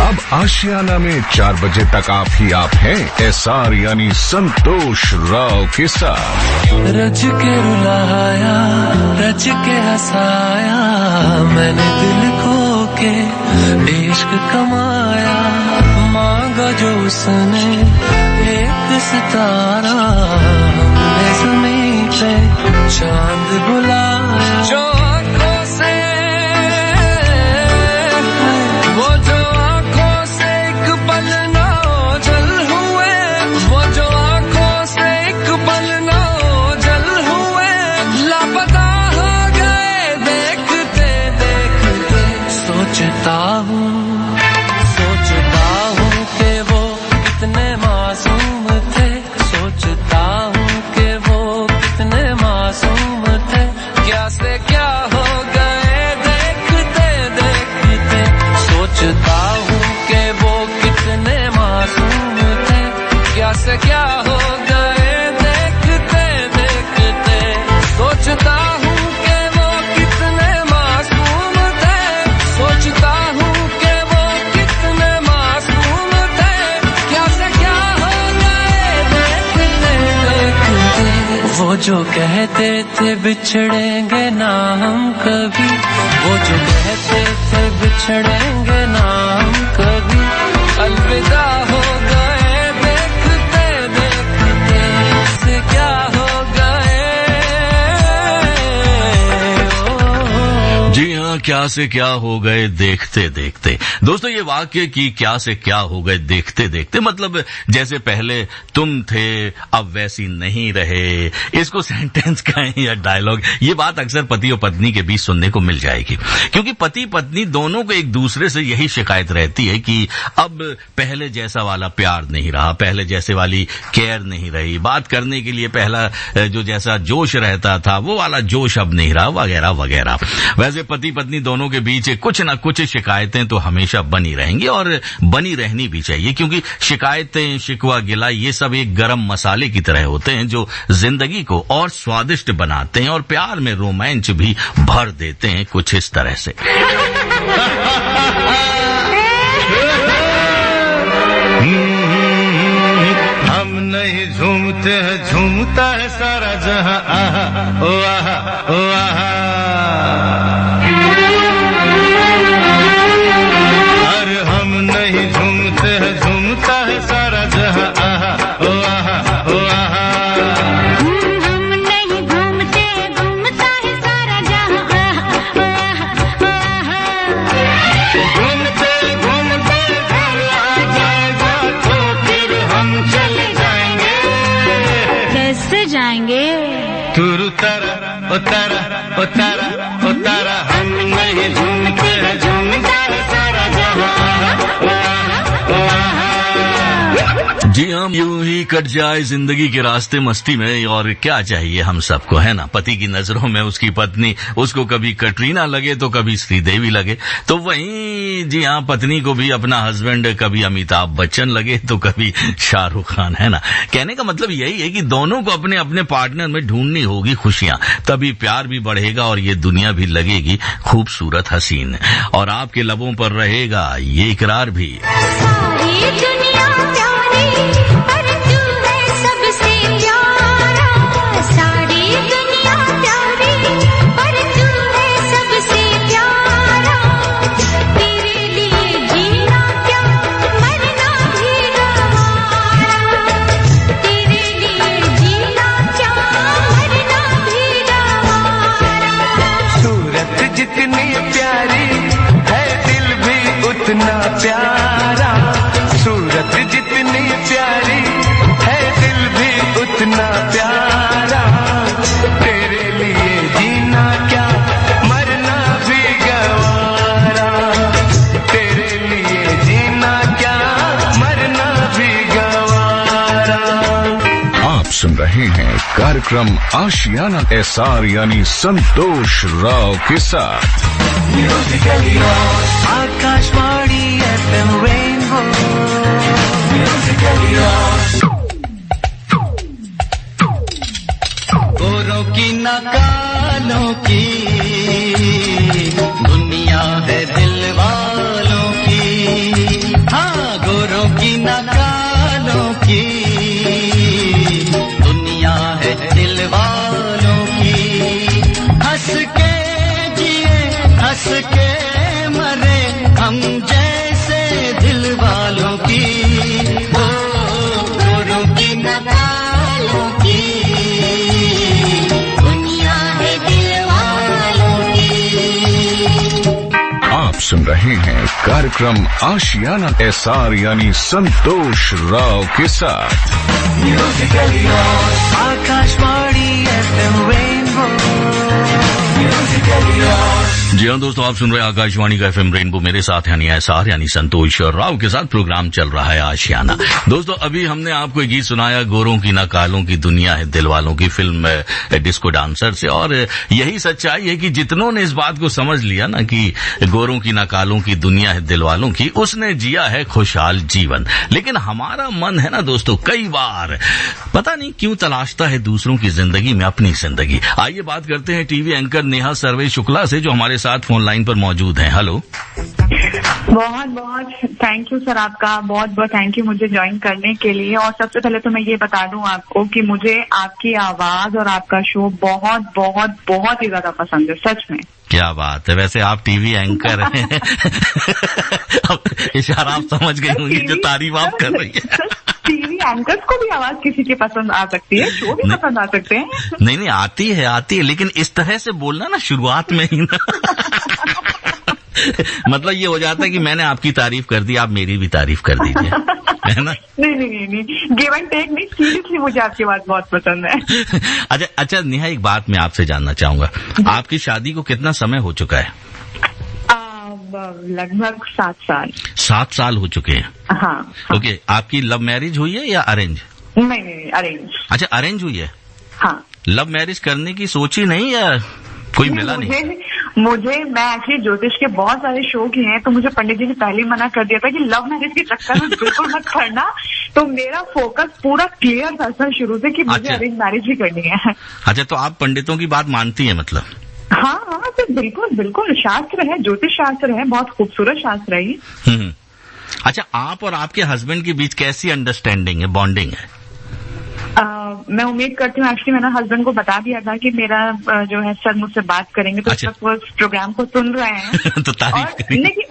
अब आशियाना में 4 बजे तक आप ही आप हैं एसआर यानी संतोष राव के साथ। रच के रुलाया, रच के हंसाया, मैंने दिल खो के इश्क कमाया, मांगा जो उसने एक सितारा, हमने ज़मीं पे चांद बुलाया। जो आँखों से, वो जो आँखों से एक पल ना ओझल हुए, वो जो आँखों से एक पल ना ओझल हुए, लापता हो गए देखते देखते। सोचता हूँ कि वो कितने मासूम थे, सोचता हूँ कि वो कितने मासूम थे, क्या से क्या हो गए देखते देखते। सोचता हूँ कि वो कितने मासूम थे, क्या से क्या हो गए देखते देखते। सोचता हूँ कि वो कितने मासूम थे, सोचता हूँ कि वो कितने मासूम थे, क्या से क्या हो गए देखते देखते। वो जो कहते थे बिछड़ेंगे ना हम कभी, वो जो कहते थे बिछड़ेंगे ना हम कभी, अलविदा हो गए देखते देखते। से क्या हो गए, जी हाँ, क्या से क्या हो गए देखते देखते। दोस्तों, ये वाक्य की क्या से क्या हो गए देखते देखते मतलब जैसे पहले तुम थे अब वैसी नहीं रहे, इसको सेंटेंस कहें या डायलॉग, ये बात अक्सर पति और पत्नी के बीच सुनने को मिल जाएगी, क्योंकि पति पत्नी दोनों को एक दूसरे से यही शिकायत रहती है कि अब पहले जैसा वाला प्यार नहीं रहा, पहले जैसे वाली केयर नहीं रही, बात करने के लिए पहला जो जैसा जोश रहता था वो वाला जोश अब नहीं रहा, वगैरह वगैरह। वैसे पति पत्नी दोनों के बीच कुछ न कुछ शिकायतें तो हमेशा बनी रहेंगी और बनी रहनी भी चाहिए, क्योंकि शिकायतें, शिकवा, गिला ये सब एक गरम मसाले की तरह होते हैं जो जिंदगी को और स्वादिष्ट बनाते हैं और प्यार में रोमांच भी भर देते हैं कुछ इस तरह से। हम नहीं झूमते हैं, झूमता है सारा जहां, आहा ओ आहा ओ आहा। अरे हम नहीं झूमते हैं, झूमता है सारा जहां, आहा ओ आहा ओ आहा। हम नहीं घूमते, घूमता है सारा जहां, आहा ओ आहा ओ आहा। घूमते घूमते घर आ जाएगा तो फिर हम चले जाएंगे। कैसे जाएंगे? तुरु तारा ओ तारा ओ तारा ओ तारा। हम नहीं झूमते हैं, झूमता है सारा जहां, आहा ओ आहा ओ आहा। जी हाँ, यूं ही कट जाए जिंदगी के रास्ते मस्ती में, और क्या चाहिए हम सबको, है ना। पति की नजरों में उसकी पत्नी उसको कभी कटरीना लगे तो कभी श्रीदेवी लगे, तो वहीं जी हाँ, पत्नी को भी अपना हस्बैंड कभी अमिताभ बच्चन लगे तो कभी शाहरुख खान, है ना। कहने का मतलब यही है कि दोनों को अपने अपने पार्टनर में ढूंढनी होगी खुशियां, तभी प्यार भी बढ़ेगा और ये दुनिया भी लगेगी खूबसूरत हसीन, और आपके लबों पर रहेगा ये इकरार भी। सारी दुनिया प्यारी पर तू है सबसे प्यारा, सारी दुनिया प्यारी पर तू है सबसे प्यारा। तेरे लिए जीना क्या मरना भी गवारा, तेरे लिए जीना क्या मरना भी गवारा। सूरत जितनी प्यारी है दिल भी उतना प्यारा, सूरत जितनी प्यारी है दिल भी उतना प्यारा। तेरे लिए जीना क्या मरना भी गवारा, तेरे लिए जीना क्या मरना भी गवारा। आप सुन रहे हैं कार्यक्रम आशियाना एसआर यानी संतोष राव के साथ। Akashvani FM rainbow. गोरों की न कालों की दुनिया है दिल वालों की। न कालों की, दुनिया है दिल वालों की। हंस के जिए हंस के मरे हम जैसे दिल वालों की, ओ गोरों की न कालों की, दुनिया है दिल वालों की। आप सुन रहे हैं कार्यक्रम आशियाना एसआर यानी संतोष राव के साथ। Musically yours, Akashvani FM rainbow, musically yours. जी हाँ दोस्तों, आप सुन रहे हैं आकाशवाणी का FM रेनबो, मेरे साथ यानी एसआर यानी संतोष राव के साथ प्रोग्राम चल रहा है आशियाना। दोस्तों अभी हमने आपको एक गीत सुनाया गोरों की ना कालों की, दुनिया है दिल वालों की, फिल्म डिस्को डांसर से। और यही सच्चाई है कि जितनों ने इस बात को समझ लिया ना कि गोरों की ना कालों की, दुनिया है दिल वालों की, उसने जिया है खुशहाल जीवन। लेकिन हमारा मन है ना दोस्तों, कई बार पता नहीं क्यों तलाशता है दूसरों की जिंदगी में अपनी जिंदगी। आइए बात करते हैं टीवी एंकर नेहा सर्वे शुक्ला से, जो हमारे साथ फोन लाइन पर मौजूद हैं। हेलो। बहुत बहुत थैंक यू सर, आपका बहुत बहुत थैंक यू मुझे ज्वाइन करने के लिए। और सबसे पहले तो मैं ये बता दूं आपको कि मुझे आपकी आवाज और आपका शो बहुत बहुत बहुत ही ज्यादा पसंद है, सच में। क्या बात है, वैसे आप टीवी एंकर हैं। अब इशारा आप समझ गई होंगी जो तारीफ आप कर रही है। टीवी एंकर्स को भी आवाज किसी की पसंद आ सकती है, शो भी पसंद आ सकते हैं। नहीं आती है, लेकिन इस तरह से बोलना ना शुरुआत में ही ना मतलब ये हो जाता है कि मैंने आपकी तारीफ कर दी, आप मेरी भी तारीफ कर दीजिए, है ना। नहीं, गिव एंड टेक नहीं, सीरियसली मुझे आपकी बात बहुत पसंद है। अच्छा नेहा, एक बात मैं आपसे जानना चाहूंगा, आपकी शादी को कितना समय हो चुका है? लगभग 7 साल। 7 साल हो चुके हैं? हाँ। ओके, आपकी लव मैरिज हुई है या अरेंज? नहीं, अरेंज। अच्छा, अरेंज हुई है। हाँ। लव मैरिज करने की सोची नहीं या कोई मिला नहीं? मैं एक्चुअली ज्योतिष के बहुत सारे शो किए हैं, तो मुझे पंडित जी ने पहले ही मना कर दिया था कि लव मैरिज के चक्कर में बिल्कुल मत पड़ना। तो मेरा फोकस पूरा क्लियर था सर शुरू से कि मुझे अरेंज मैरिज ही करनी है। अच्छा, तो आप पंडितों की बात मानती हैं मतलब? हाँ सर, बिल्कुल शास्त्र है, ज्योतिष शास्त्र है, बहुत खूबसूरत शास्त्र है ये। अच्छा, आप और आपके हस्बैंड के बीच कैसी अंडरस्टैंडिंग है, बॉन्डिंग है? मैं उम्मीद करती हूँ, एक्चुअली मैंने हस्बैंड को बता दिया था कि मेरा जो है सर मुझसे बात करेंगे, तो अच्छा। वो इस प्रोग्राम को सुन रहे हैं। तो तारीफ करेंगे। लेकिन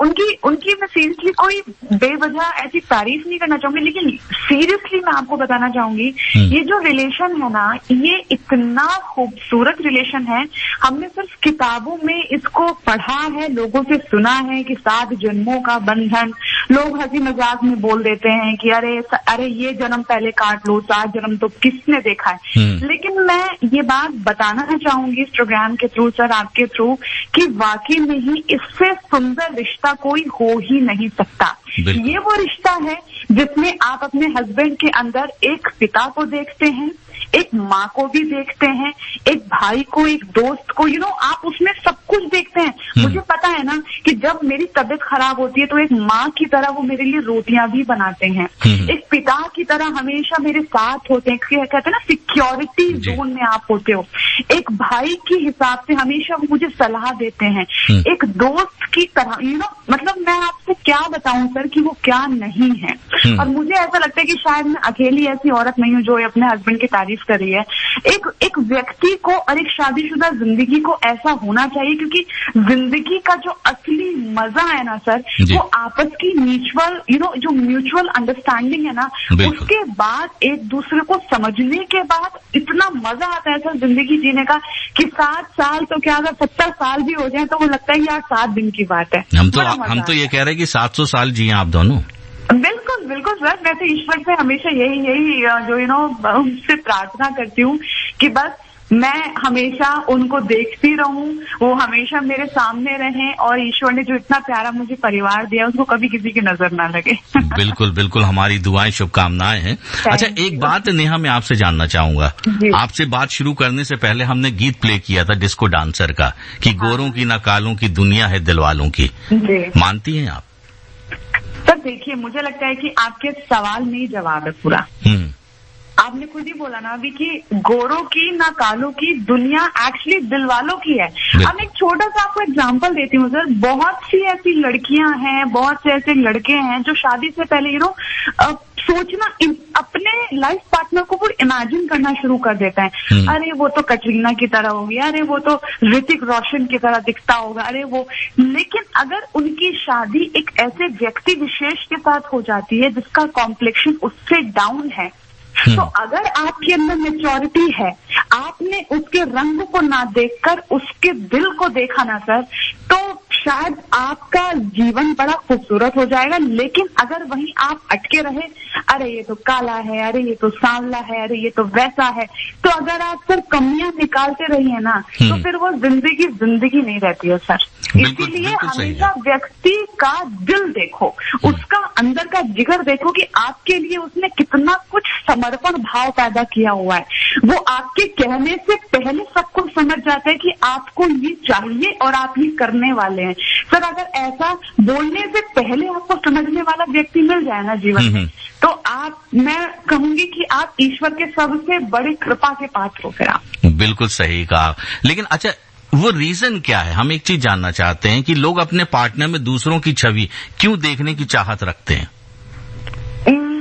उनकी मैं सीरियसली कोई बेवजह ऐसी तारीफ नहीं करना चाहूंगी, लेकिन सीरियसली मैं आपको बताना चाहूंगी, ये जो रिलेशन है ना, ये इतना खूबसूरत रिलेशन है। हमने सिर्फ किताबों में इसको पढ़ा है, लोगों से सुना है कि 7 जन्मों का बंधन। लोग हंसी मजाक में बोल देते हैं कि अरे ये जन्म पहले काट लो, 7 जन्म तो किसने देखा है। लेकिन मैं ये बात बताना चाहूंगी इस प्रोग्राम के थ्रू सर, आपके थ्रू, कि वाकई में ही इससे सुंदर रिश्ता कोई हो ही नहीं सकता। ये वो रिश्ता है जिसमें आप अपने हस्बैंड के अंदर एक पिता को देखते हैं, एक माँ को भी देखते हैं, एक भाई को, एक दोस्त को, आप उसमें सब कुछ देखते हैं। मुझे पता है ना कि जब मेरी तबीयत खराब होती है तो एक माँ की तरह वो मेरे लिए रोटियां भी बनाते हैं, एक पिता की तरह हमेशा मेरे साथ होते हैं, कहते हैं ना सिक्योरिटी जोन में आप होते हो, एक भाई के हिसाब से हमेशा वो मुझे सलाह देते हैं, एक दोस्त की तरह, मतलब मैं आपको क्या बताऊं सर कि वो क्या नहीं है। और मुझे ऐसा लगता है कि शायद मैं अकेली ऐसी औरत नहीं हूँ जो अपने हस्बैंड की तारीफ कर रही है। एक व्यक्ति को और एक शादीशुदा जिंदगी को ऐसा होना चाहिए, क्योंकि जिंदगी का जो असली मजा है ना सर, वो आपस की जो म्यूचुअल अंडरस्टैंडिंग है ना, उसके बाद एक दूसरे को समझने के बाद इतना मजा आता है सर जिंदगी जीने का कि 7 साल तो क्या, अगर 70 साल भी हो जाए तो वो लगता है यार 7 दिन की बात है। हम तो ये कह रहे हैं कि 700 साल जिए आप दोनों। बिल्कुल सर, मैं तो ईश्वर से हमेशा यही जो उनसे प्रार्थना करती हूँ कि बस मैं हमेशा उनको देखती रहूं, वो हमेशा मेरे सामने रहें, और ईश्वर ने जो इतना प्यारा मुझे परिवार दिया उसको कभी किसी की नजर ना लगे। बिल्कुल, हमारी दुआएं शुभकामनाएं हैं। अच्छा, एक बात नेहा मैं आपसे जानना चाहूंगा, आपसे बात शुरू करने से पहले हमने गीत प्ले किया था डिस्को डांसर का, कि गोरों की ना कालों की, दुनिया है दिल वालों की। मानती हैं आप? सर देखिए, मुझे लगता है कि आपके सवाल में ही जवाब है पूरा। आपने खुद ही बोला ना अभी कि गोरों की ना कालों की दुनिया एक्चुअली दिल वालों की है। अब एक छोटा सा आपको एग्जांपल देती हूँ सर। बहुत सी ऐसी लड़कियां हैं, बहुत से ऐसे लड़के हैं जो शादी से पहले सोचना अपने लाइफ पार्टनर को पूरी इमेजिन करना शुरू कर देते हैं। अरे वो तो कटरीना की तरह होगी, अरे वो तो ऋतिक रोशन की तरह दिखता होगा, अरे वो। लेकिन अगर उनकी शादी एक ऐसे व्यक्ति विशेष के साथ हो जाती है जिसका कॉम्प्लेक्शन उससे डाउन है, तो अगर आपके अंदर मैच्योरिटी है, आपने उसके रंग को ना देखकर उसके दिल को देखा ना सर, तो शायद आपका जीवन बड़ा खूबसूरत हो जाएगा। लेकिन अगर वहीं आप अटके रहे, अरे ये तो काला है, अरे ये तो सांवला है, अरे ये तो वैसा है, तो अगर आप सर कमियां निकालते रहिए ना, तो फिर वो जिंदगी नहीं रहती है सर। इसीलिए हमेशा व्यक्ति का दिल देखो, उसका अंदर का जिगर देखो कि आपके लिए उसने कितना कुछ समर्पण भाव पैदा किया हुआ है। वो आपके कहने से पहले सबको समझ जाता है कि आपको ये चाहिए और आप ये करने वाले हैं। सर अगर ऐसा बोलने से पहले आपको समझने वाला व्यक्ति मिल जाए ना जीवन में, तो मैं कहूंगी कि आप ईश्वर के सबसे बड़ी कृपा के पात्र हो फिर आप। बिल्कुल सही कहा। लेकिन अच्छा, वो रीजन क्या है? हम एक चीज जानना चाहते हैं कि लोग अपने पार्टनर में दूसरों की छवि क्यों देखने की चाहत रखते हैं?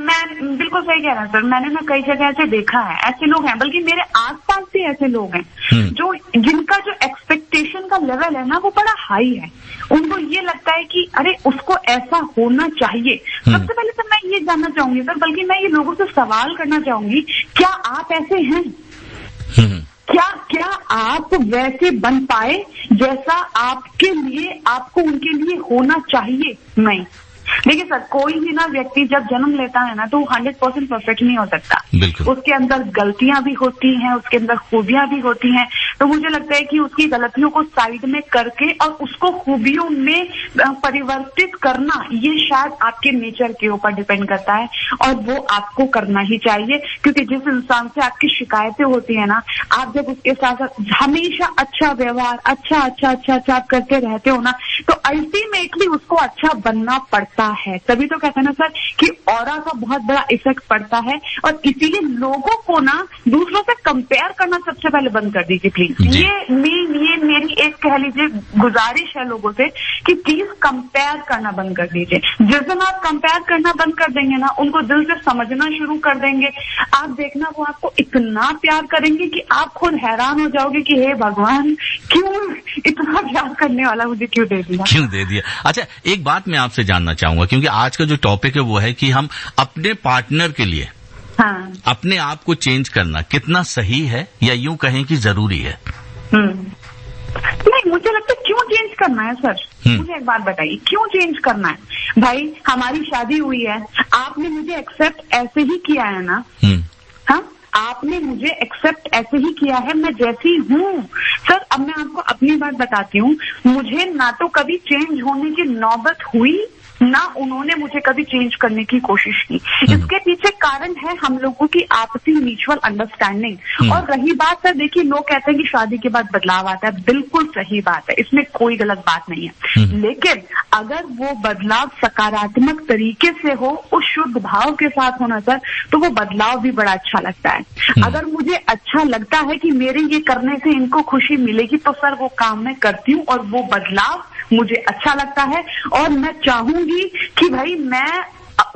मैं बिल्कुल सही कह रहा हूँ सर। मैंने ना कई जगह ऐसे देखा है, ऐसे लोग हैं, बल्कि मेरे आसपास भी ऐसे लोग हैं जो जिनका जो एक्सपेक्टेशन का लेवल है ना वो बड़ा हाई है। उनको ये लगता है कि अरे उसको ऐसा होना चाहिए। सबसे पहले तो मैं ये जानना चाहूंगी सर, बल्कि मैं ये लोगों से सवाल करना चाहूंगी, क्या आप ऐसे हैं? क्या आप वैसे बन पाए जैसा आपके लिए, आपको उनके लिए होना चाहिए? नहीं। देखिए सर, कोई भी ना व्यक्ति जब जन्म लेता है ना तो 100% परफेक्ट नहीं हो सकता। उसके अंदर गलतियां भी होती हैं, उसके अंदर खूबियां भी होती हैं। तो मुझे लगता है कि उसकी गलतियों को साइड में करके और उसको खूबियों में परिवर्तित करना, ये शायद आपके नेचर के ऊपर डिपेंड करता है और वो आपको करना ही चाहिए। क्योंकि जिस इंसान से आपकी शिकायतें होती है ना, आप जब उसके साथ हमेशा अच्छा व्यवहार, अच्छा करते रहते हो ना, तो अल्टीमेटली उसको अच्छा बनना पड़ता है। तभी तो कहते हैं ना सर कि ऑरा का बहुत बड़ा इफेक्ट पड़ता है। और इसीलिए लोगों को ना दूसरों से कंपेयर करना सबसे पहले बंद कर दीजिए प्लीज। ये मेरी एक कह लीजिए गुजारिश है लोगों से कि प्लीज कंपेयर करना बंद कर दीजिए। जिस दिन आप कंपेयर करना बंद कर देंगे ना, उनको दिल से समझना शुरू कर देंगे, आप देखना वो आपको इतना प्यार करेंगे कि आप खुद हैरान हो जाओगे कि हे भगवान, क्यों इतना प्यार करने वाला मुझे क्यों दे दिया। अच्छा, एक बात मैं आपसे जानना चाहूंगा, क्योंकि आज का जो टॉपिक है वो है कि हम अपने पार्टनर के लिए अपने आप को चेंज करना कितना सही है, या यूं कहें कि जरूरी है? नहीं, मुझे लगता है क्यों चेंज करना है सर? मुझे एक बात बताइए, क्यों चेंज करना है? भाई हमारी शादी हुई है, आपने मुझे एक्सेप्ट ऐसे ही किया है ना? हाँ, आपने मुझे एक्सेप्ट ऐसे ही किया है, मैं जैसी हूँ। सर अब मैं आपको अपनी बात बताती हूँ, मुझे ना तो कभी चेंज होने की नौबत हुई, ना उन्होंने मुझे कभी चेंज करने की कोशिश की। इसके पीछे कारण है हम लोगों की आपसी म्यूचुअल अंडरस्टैंडिंग। और रही बात सर, देखिए लोग कहते हैं कि शादी के बाद बदलाव आता है, बिल्कुल सही बात है, इसमें कोई गलत बात नहीं है। लेकिन अगर वो बदलाव सकारात्मक तरीके से हो, उस शुद्ध भाव के साथ होना सर, तो वो बदलाव भी बड़ा अच्छा लगता है। अगर मुझे अच्छा लगता है कि मेरे ये करने से इनको खुशी मिलेगी, तो सर वो काम मैं करती हूँ और वो बदलाव मुझे अच्छा लगता है। और मैं चाहूंगी कि भाई मैं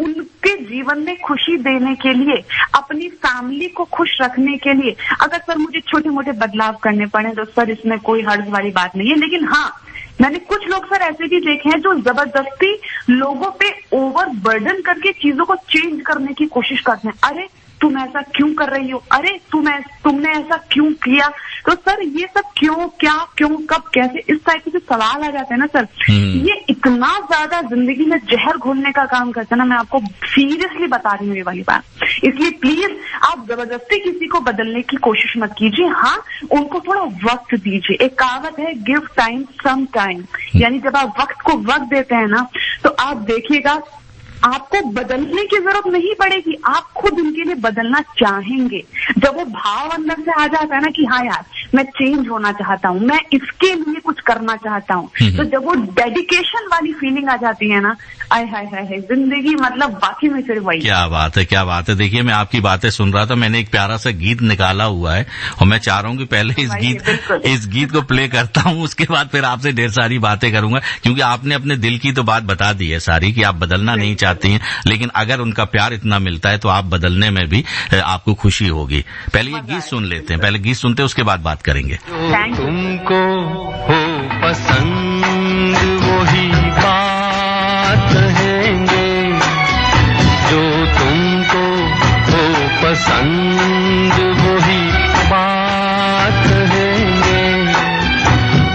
उनके जीवन में खुशी देने के लिए, अपनी फैमिली को खुश रखने के लिए अगर सर मुझे छोटे मोटे बदलाव करने पड़े तो सर इसमें कोई हर्ज वाली बात नहीं है। लेकिन हाँ, मैंने कुछ लोग सर ऐसे भी देखे हैं जो जबरदस्ती लोगों पे ओवर बर्डन करके चीजों को चेंज करने की कोशिश करते हैं। अरे तुम ऐसा क्यों कर रही हो, अरे तुमने ऐसा क्यों किया। तो सर ये सब क्यों, क्या, क्यों, कब, कैसे, इस टाइप के सवाल आ जाते हैं ना सर, ये इतना ज्यादा जिंदगी में जहर घोलने का काम करते हैं ना। मैं आपको सीरियसली बता रही हूँ ये वाली बात। इसलिए प्लीज आप जबरदस्ती किसी को बदलने की कोशिश मत कीजिए। हाँ, उनको थोड़ा वक्त दीजिए। एक कहावत है, गिव टाइम सम टाइम, यानी जब आप वक्त को वक्त देते हैं ना, तो आप देखिएगा आपको बदलने की जरूरत नहीं पड़ेगी, आप खुद उनके लिए बदलना चाहेंगे। जब वो भाव अंदर से आ जाता है ना कि हाँ यार मैं चेंज होना चाहता हूँ, मैं इसके लिए कुछ करना चाहता हूँ। तो जब वो डेडिकेशन वाली फीलिंग आ जाती है ना, आय हाय हाय हाय, जिंदगी मतलब बाकी में फिर वही। क्या बात है, क्या बात है। देखिए मैं आपकी बातें सुन रहा था, मैंने एक प्यारा सा गीत निकाला हुआ है और मैं चाह रहा हूँ कि पहले इस गीत को प्ले करता हूँ, उसके बाद फिर आपसे ढेर सारी बातें करूंगा, क्योंकि आपने अपने दिल की तो बात बता दी है सारी कि आप बदलना नहीं चाहती हैं, लेकिन अगर उनका प्यार इतना मिलता है तो आप बदलने में भी आपको खुशी होगी। पहले ये गीत सुन लेते हैं, पहले गीत सुनते हैं, उसके बाद बात करेंगे। तुमको हो पसंद वही बात कहेंगे, जो तुमको हो पसंद वही बात कहेंगे।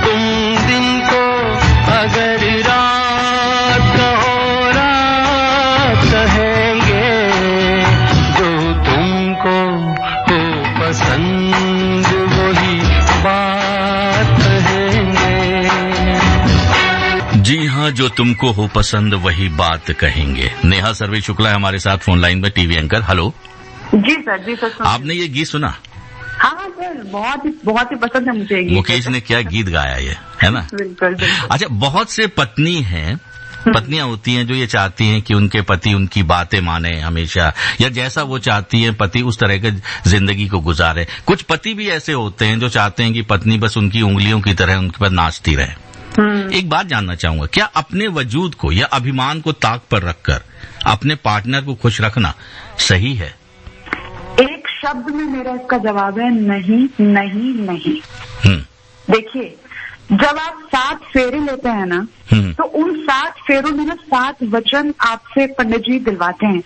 तुम दिन को अगर रात कहो रात कहेंगे, जो तुमको हो पसंद वही बात कहेंगे। जी हाँ, जो तुमको हो पसंद वही बात कहेंगे। नेहा सर्वे शुक्ला है हमारे साथ फोन लाइन में, टीवी एंकर। हेलो जी सर, जी सर। आपने ये गीत सुना? हाँ सर, बहुत ही पसंद है मुझे। मुकेश ने क्या गीत गाया ये, है ना? बिल्कुल। अच्छा, बहुत से पत्नियां होती हैं जो ये चाहती हैं कि उनके पति उनकी बातें माने हमेशा, या जैसा वो चाहती है पति उस तरह के जिंदगी को गुजारे। कुछ पति भी ऐसे होते हैं जो चाहते हैं कि पत्नी बस उनकी उंगलियों की तरह उनके पर नाचती रहे। एक बात जानना चाहूंगा, क्या अपने वजूद को या अभिमान को ताक पर रखकर अपने पार्टनर को खुश रखना सही है? एक शब्द में मेरा इसका जवाब है नहीं, नहीं, नहीं। देखिए, जब आप 7 फेरे लेते हैं ना, तो उन 7 फेरों में ना 7 वचन आपसे पंडित जी दिलवाते हैं।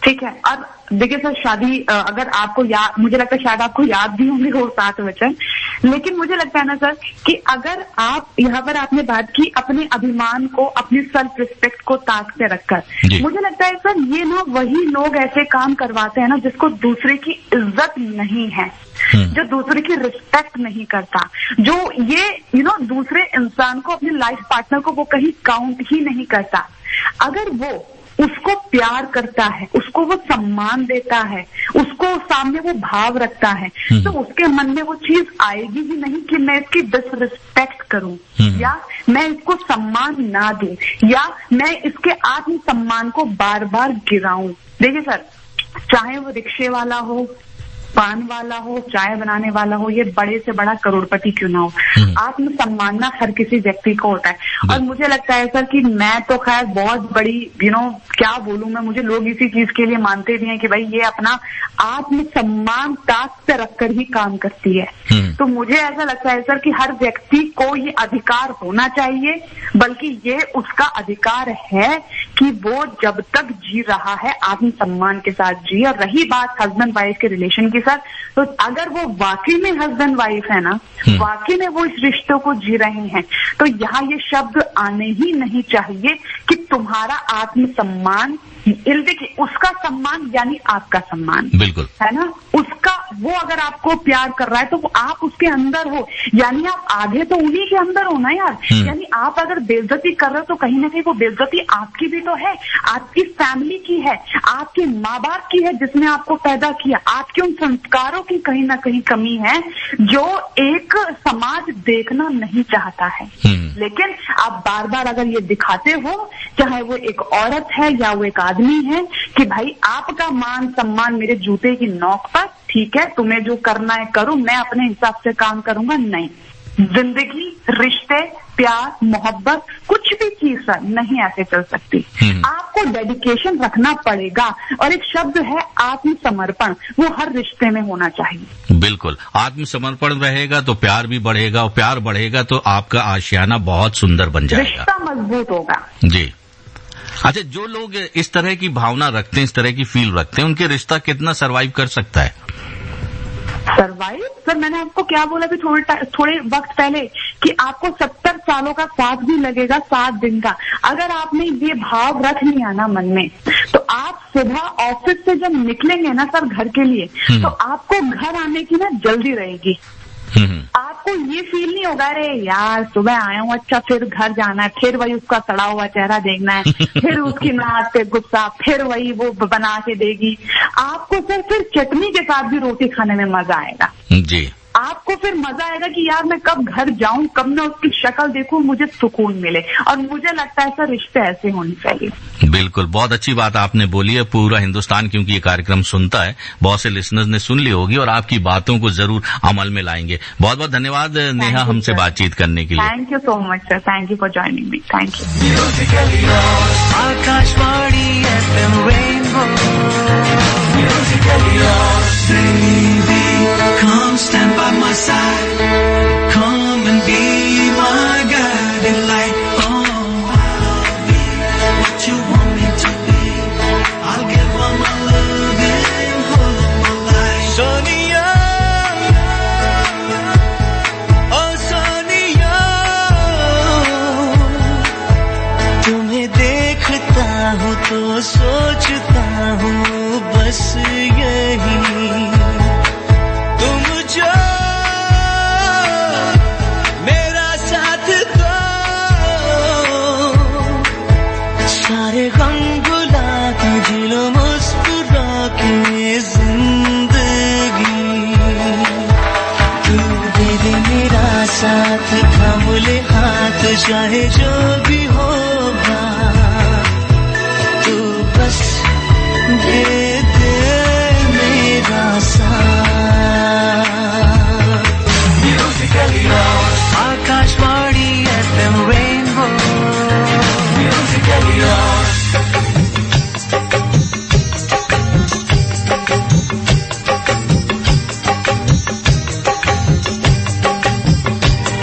ठीक है। अब देखिए सर, शादी अगर आपको याद, मुझे लगता है शायद आपको याद भी होंगे वो 7 वचन, लेकिन मुझे लगता है ना सर कि अगर आप यहाँ पर आपने बात की अपने अभिमान को, अपनी सेल्फ रिस्पेक्ट को ताक पे रखकर, मुझे लगता है सर ये ना वही लोग ऐसे काम करवाते हैं ना जिसको दूसरे की इज्जत नहीं है, जो दूसरे की रिस्पेक्ट नहीं करता, जो ये दूसरे इंसान को, अपने लाइफ पार्टनर को वो कहीं काउंट ही नहीं करता। अगर वो उसको प्यार करता है, उसको वो सम्मान देता है, उसको सामने वो भाव रखता है, तो उसके मन में वो चीज आएगी ही नहीं कि मैं इसकी डिसरिस्पेक्ट करूं, या मैं इसको सम्मान ना दूं, या मैं इसके आत्म सम्मान को बार बार गिराऊं। देखिए सर, चाहे वो रिक्शे वाला हो, पान वाला हो, चाय बनाने वाला हो, ये बड़े से बड़ा करोड़पति क्यों ना हो, आत्म सम्मान ना हर किसी व्यक्ति को होता है। और मुझे लगता है सर कि मैं तो खैर बहुत बड़ी क्या बोलूं मैं, मुझे लोग इसी चीज के लिए मानते भी हैं कि भाई ये अपना आत्म सम्मान ताक पे रखकर ही काम करती है। तो मुझे ऐसा लगता है सर कि हर व्यक्ति को ये अधिकार होना चाहिए, बल्कि ये उसका अधिकार है कि वो जब तक जी रहा है आत्म सम्मान के साथ जी। और रही बात हस्बैंड वाइफ के रिलेशन की सर, तो अगर वो वाकई में हस्बैंड वाइफ है ना, वाकई में वो इस रिश्तों को जी रहे हैं, तो यहाँ ये शब्द आने ही नहीं चाहिए कि तुम्हारा आत्म सम्मान, देखिए उसका सम्मान यानी आपका सम्मान, बिल्कुल है ना, उसका, वो अगर आपको प्यार कर रहा है तो आप उसके अंदर हो, यानी आप आधे तो उन्हीं के अंदर हो ना यार। यानी आप अगर बेइज्जती कर रहे हो तो कहीं ना कहीं वो बेइज्जती आपकी भी तो है, आपकी फैमिली की है, आपके माँ बाप की है जिसने आपको पैदा किया, आपके उन संस्कारों की कहीं ना कहीं कमी है जो एक समाज देखना नहीं चाहता है। लेकिन आप बार बार अगर ये दिखाते हो, चाहे वो एक औरत है या वो एक आदमी है, कि भाई आपका मान सम्मान मेरे जूते की नोक पर, ठीक है, तुम्हें जो करना है करो, मैं अपने हिसाब से काम करूंगा, नहीं। जिंदगी, रिश्ते, प्यार, मोहब्बत, कुछ भी चीज सर नहीं ऐसे चल सकती। आपको डेडिकेशन रखना पड़ेगा, और एक शब्द है आत्मसमर्पण, वो हर रिश्ते में होना चाहिए। बिल्कुल, आत्मसमर्पण रहेगा तो प्यार भी बढ़ेगा, और प्यार बढ़ेगा तो आपका आशियाना बहुत सुंदर बन जाएगा, रिश्ता मजबूत होगा। जी। अच्छा, जो लोग इस तरह की भावना रखते हैं, इस तरह की फील रखते हैं, उनके रिश्ता कितना सरवाइव कर सकता है? सरवाइव सर, मैंने आपको क्या बोला अभी थोड़े वक्त पहले कि आपको 70 सालों का साथ भी लगेगा 7 दिन का। अगर आपने ये भाव रख लिया ना मन में, तो आप सुबह ऑफिस से जब निकलेंगे ना सर घर के लिए, तो आपको घर आने की ना जल्दी रहेगी। आपको ये फील नहीं होगा अरे यार सुबह आया हूँ, अच्छा फिर घर जाना है, फिर वही उसका सड़ा हुआ चेहरा देखना है, फिर उसकी नाक पे गुस्सा, फिर वही वो बना के देगी। आपको सर फिर चटनी के साथ भी रोटी खाने में मजा आएगा। जी। आपको फिर मजा आएगा कि यार मैं कब घर जाऊं, कब मैं उसकी शक्ल देखूं, मुझे सुकून मिले। और मुझे लगता है सर रिश्ते ऐसे होने चाहिए। बिल्कुल, बहुत अच्छी बात आपने बोली है। पूरा हिंदुस्तान क्योंकि ये कार्यक्रम सुनता है, बहुत से लिसनर्स ने सुन ली होगी और आपकी बातों को जरूर अमल में लाएंगे। बहुत बहुत धन्यवाद नेहा हमसे बातचीत करने के लिए। Thank you so much sir, thank you for joining me, thank you. Akashvani FM rainbow, musically yours, baby, come stand by my side, come and be my guiding light. Oh, I'll be what you want me to be, I'll give all my love and whole my life. Sonia, oh Sonia, तुम्हें देखता हूँ तो सोचता हूँ बस यही, तुम जो मेरा साथ दो, सारे गम भुला के जी लो मुस्कुरा के जिंदगी, तू दे दे मेरा साथ, थाम ले हाथ चाहे जो भी होगा, तू बस दे दे मेरा साथ। Musically yours, Akashvani FM rainbow, musically yours.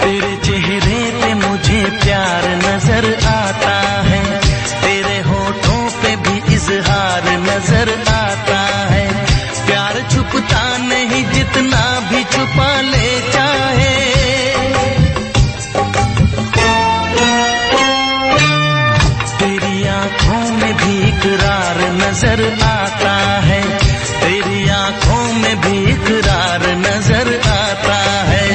तेरे चेहरे पे मुझे प्यार नजर आता है, तेरे होठों पे भी इजहार नजर आता है, प्यार छुपता नहीं जितना भी छुपा ले चाहे, तेरी आंखों में भी इकरार नजर आता है, तेरी आंखों में भी इकरार नजर आता है।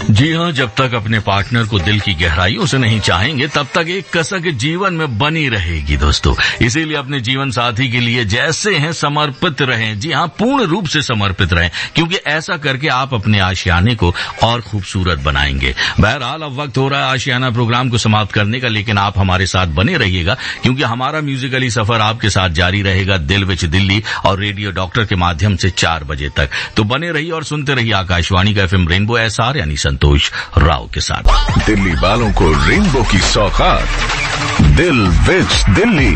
जी हाँ, जब तक अपने पार्टनर को दिल की गहराइयों से नहीं चाहेंगे तब तक एक कसक जीवन में बनी रहेगी दोस्तों। इसीलिए अपने जीवन साथी के लिए जैसे हैं समर्पित रहें। जी हाँ, पूर्ण रूप से समर्पित रहें, क्योंकि ऐसा करके आप अपने आशियाने को और खूबसूरत बनाएंगे। बहरहाल अब वक्त हो रहा है आशियाना प्रोग्राम को समाप्त करने का, लेकिन आप हमारे साथ बने रहिएगा क्योंकि हमारा म्यूजिकली सफर आपके साथ जारी रहेगा दिल विच दिल्ली और रेडियो डॉक्टर के माध्यम से 4 बजे तक। तो बने रहिए और सुनते रहिए आकाशवाणी का FM रेनबो SR यानी संतोष राव के साथ। दिल्ली वालों को रेनबो की सौगात दिल विच दिल्ली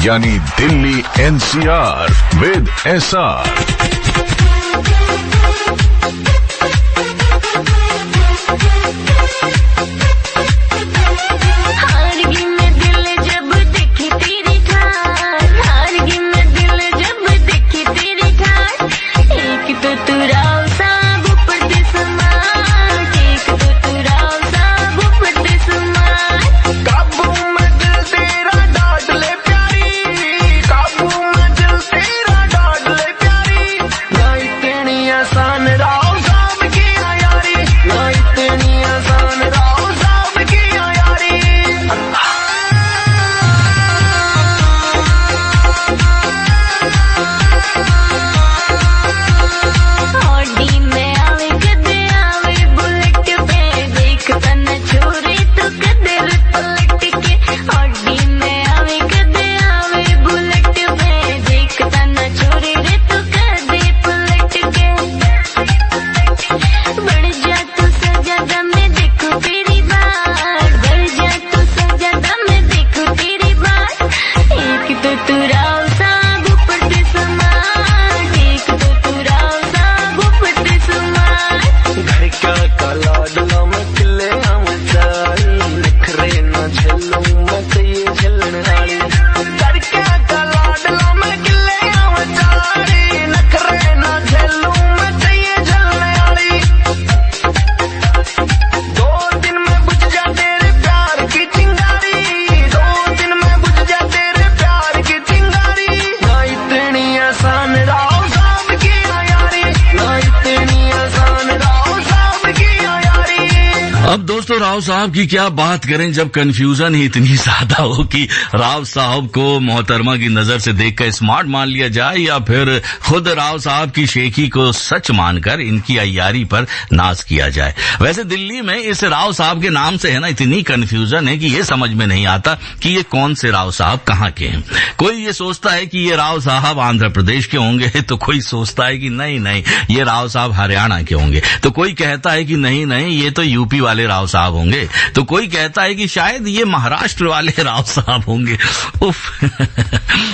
यानी Delhi NCR with SR। Rao साहब की क्या बात करें जब कंफ्यूजन ही इतनी ज्यादा हो कि राव साहब को मोहतरमा की नजर से देखकर स्मार्ट मान लिया जाए या फिर खुद राव साहब की शेखी को सच मानकर इनकी अय्यारी पर नाज किया जाए। वैसे दिल्ली में इस राव साहब के नाम से है ना इतनी कंफ्यूजन है कि ये समझ में नहीं आता कि ये कौन से राव साहब कहाँ के हैं। कोई ये सोचता है कि ये राव साहब आंध्र प्रदेश के होंगे, तो कोई सोचता है कि नहीं नहीं ये राव साहब हरियाणा के होंगे, तो कोई कहता है कि नहीं नहीं ये तो यूपी वाले राव साहब होंगे, तो कोई कहता है कि शायद ये महाराष्ट्र वाले राव साहब होंगे। उफ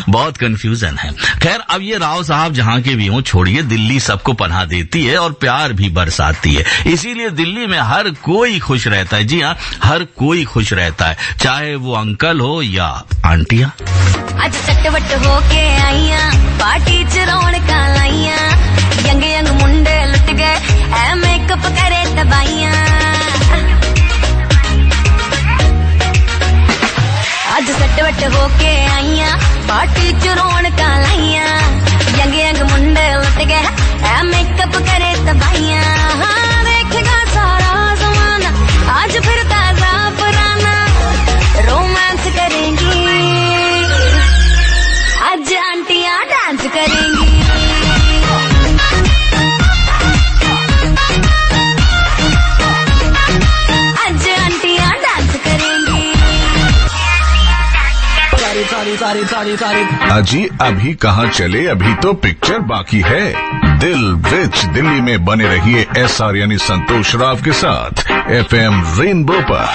बहुत कंफ्यूजन है। खैर अब ये राव साहब जहां के भी हों छोड़िए, दिल्ली सबको पनाह देती है और प्यार भी बरसाती है, इसीलिए दिल्ली में हर कोई खुश रहता है। जी हाँ, हर कोई खुश रहता है, चाहे वो अंकल हो या आंटियां। अज चटवट होके आईया पार्टी च रौनकां लाईयां, यंग यंग मुंडे लुट गए ऐ मेकअप करे दबाइयां। अज चटवट होके आईया पार्टी च रौनकां लाईयां, यंग यंग मुंडे लुट गए ऐ मेकअप करे दबाइयां। देखेगा सारा जमाना आज फिर ताजा पुराना, रोमांस करेंगी आज आंटियां डांस करेंगी। आज आंटियां डांस करेंगी। अजी अभी कहाँ चले, अभी तो पिक्चर बाकी है। दिल विच दिल्ली में बने रहिए SR यानी संतोष राव के साथ FM रेनबो पर।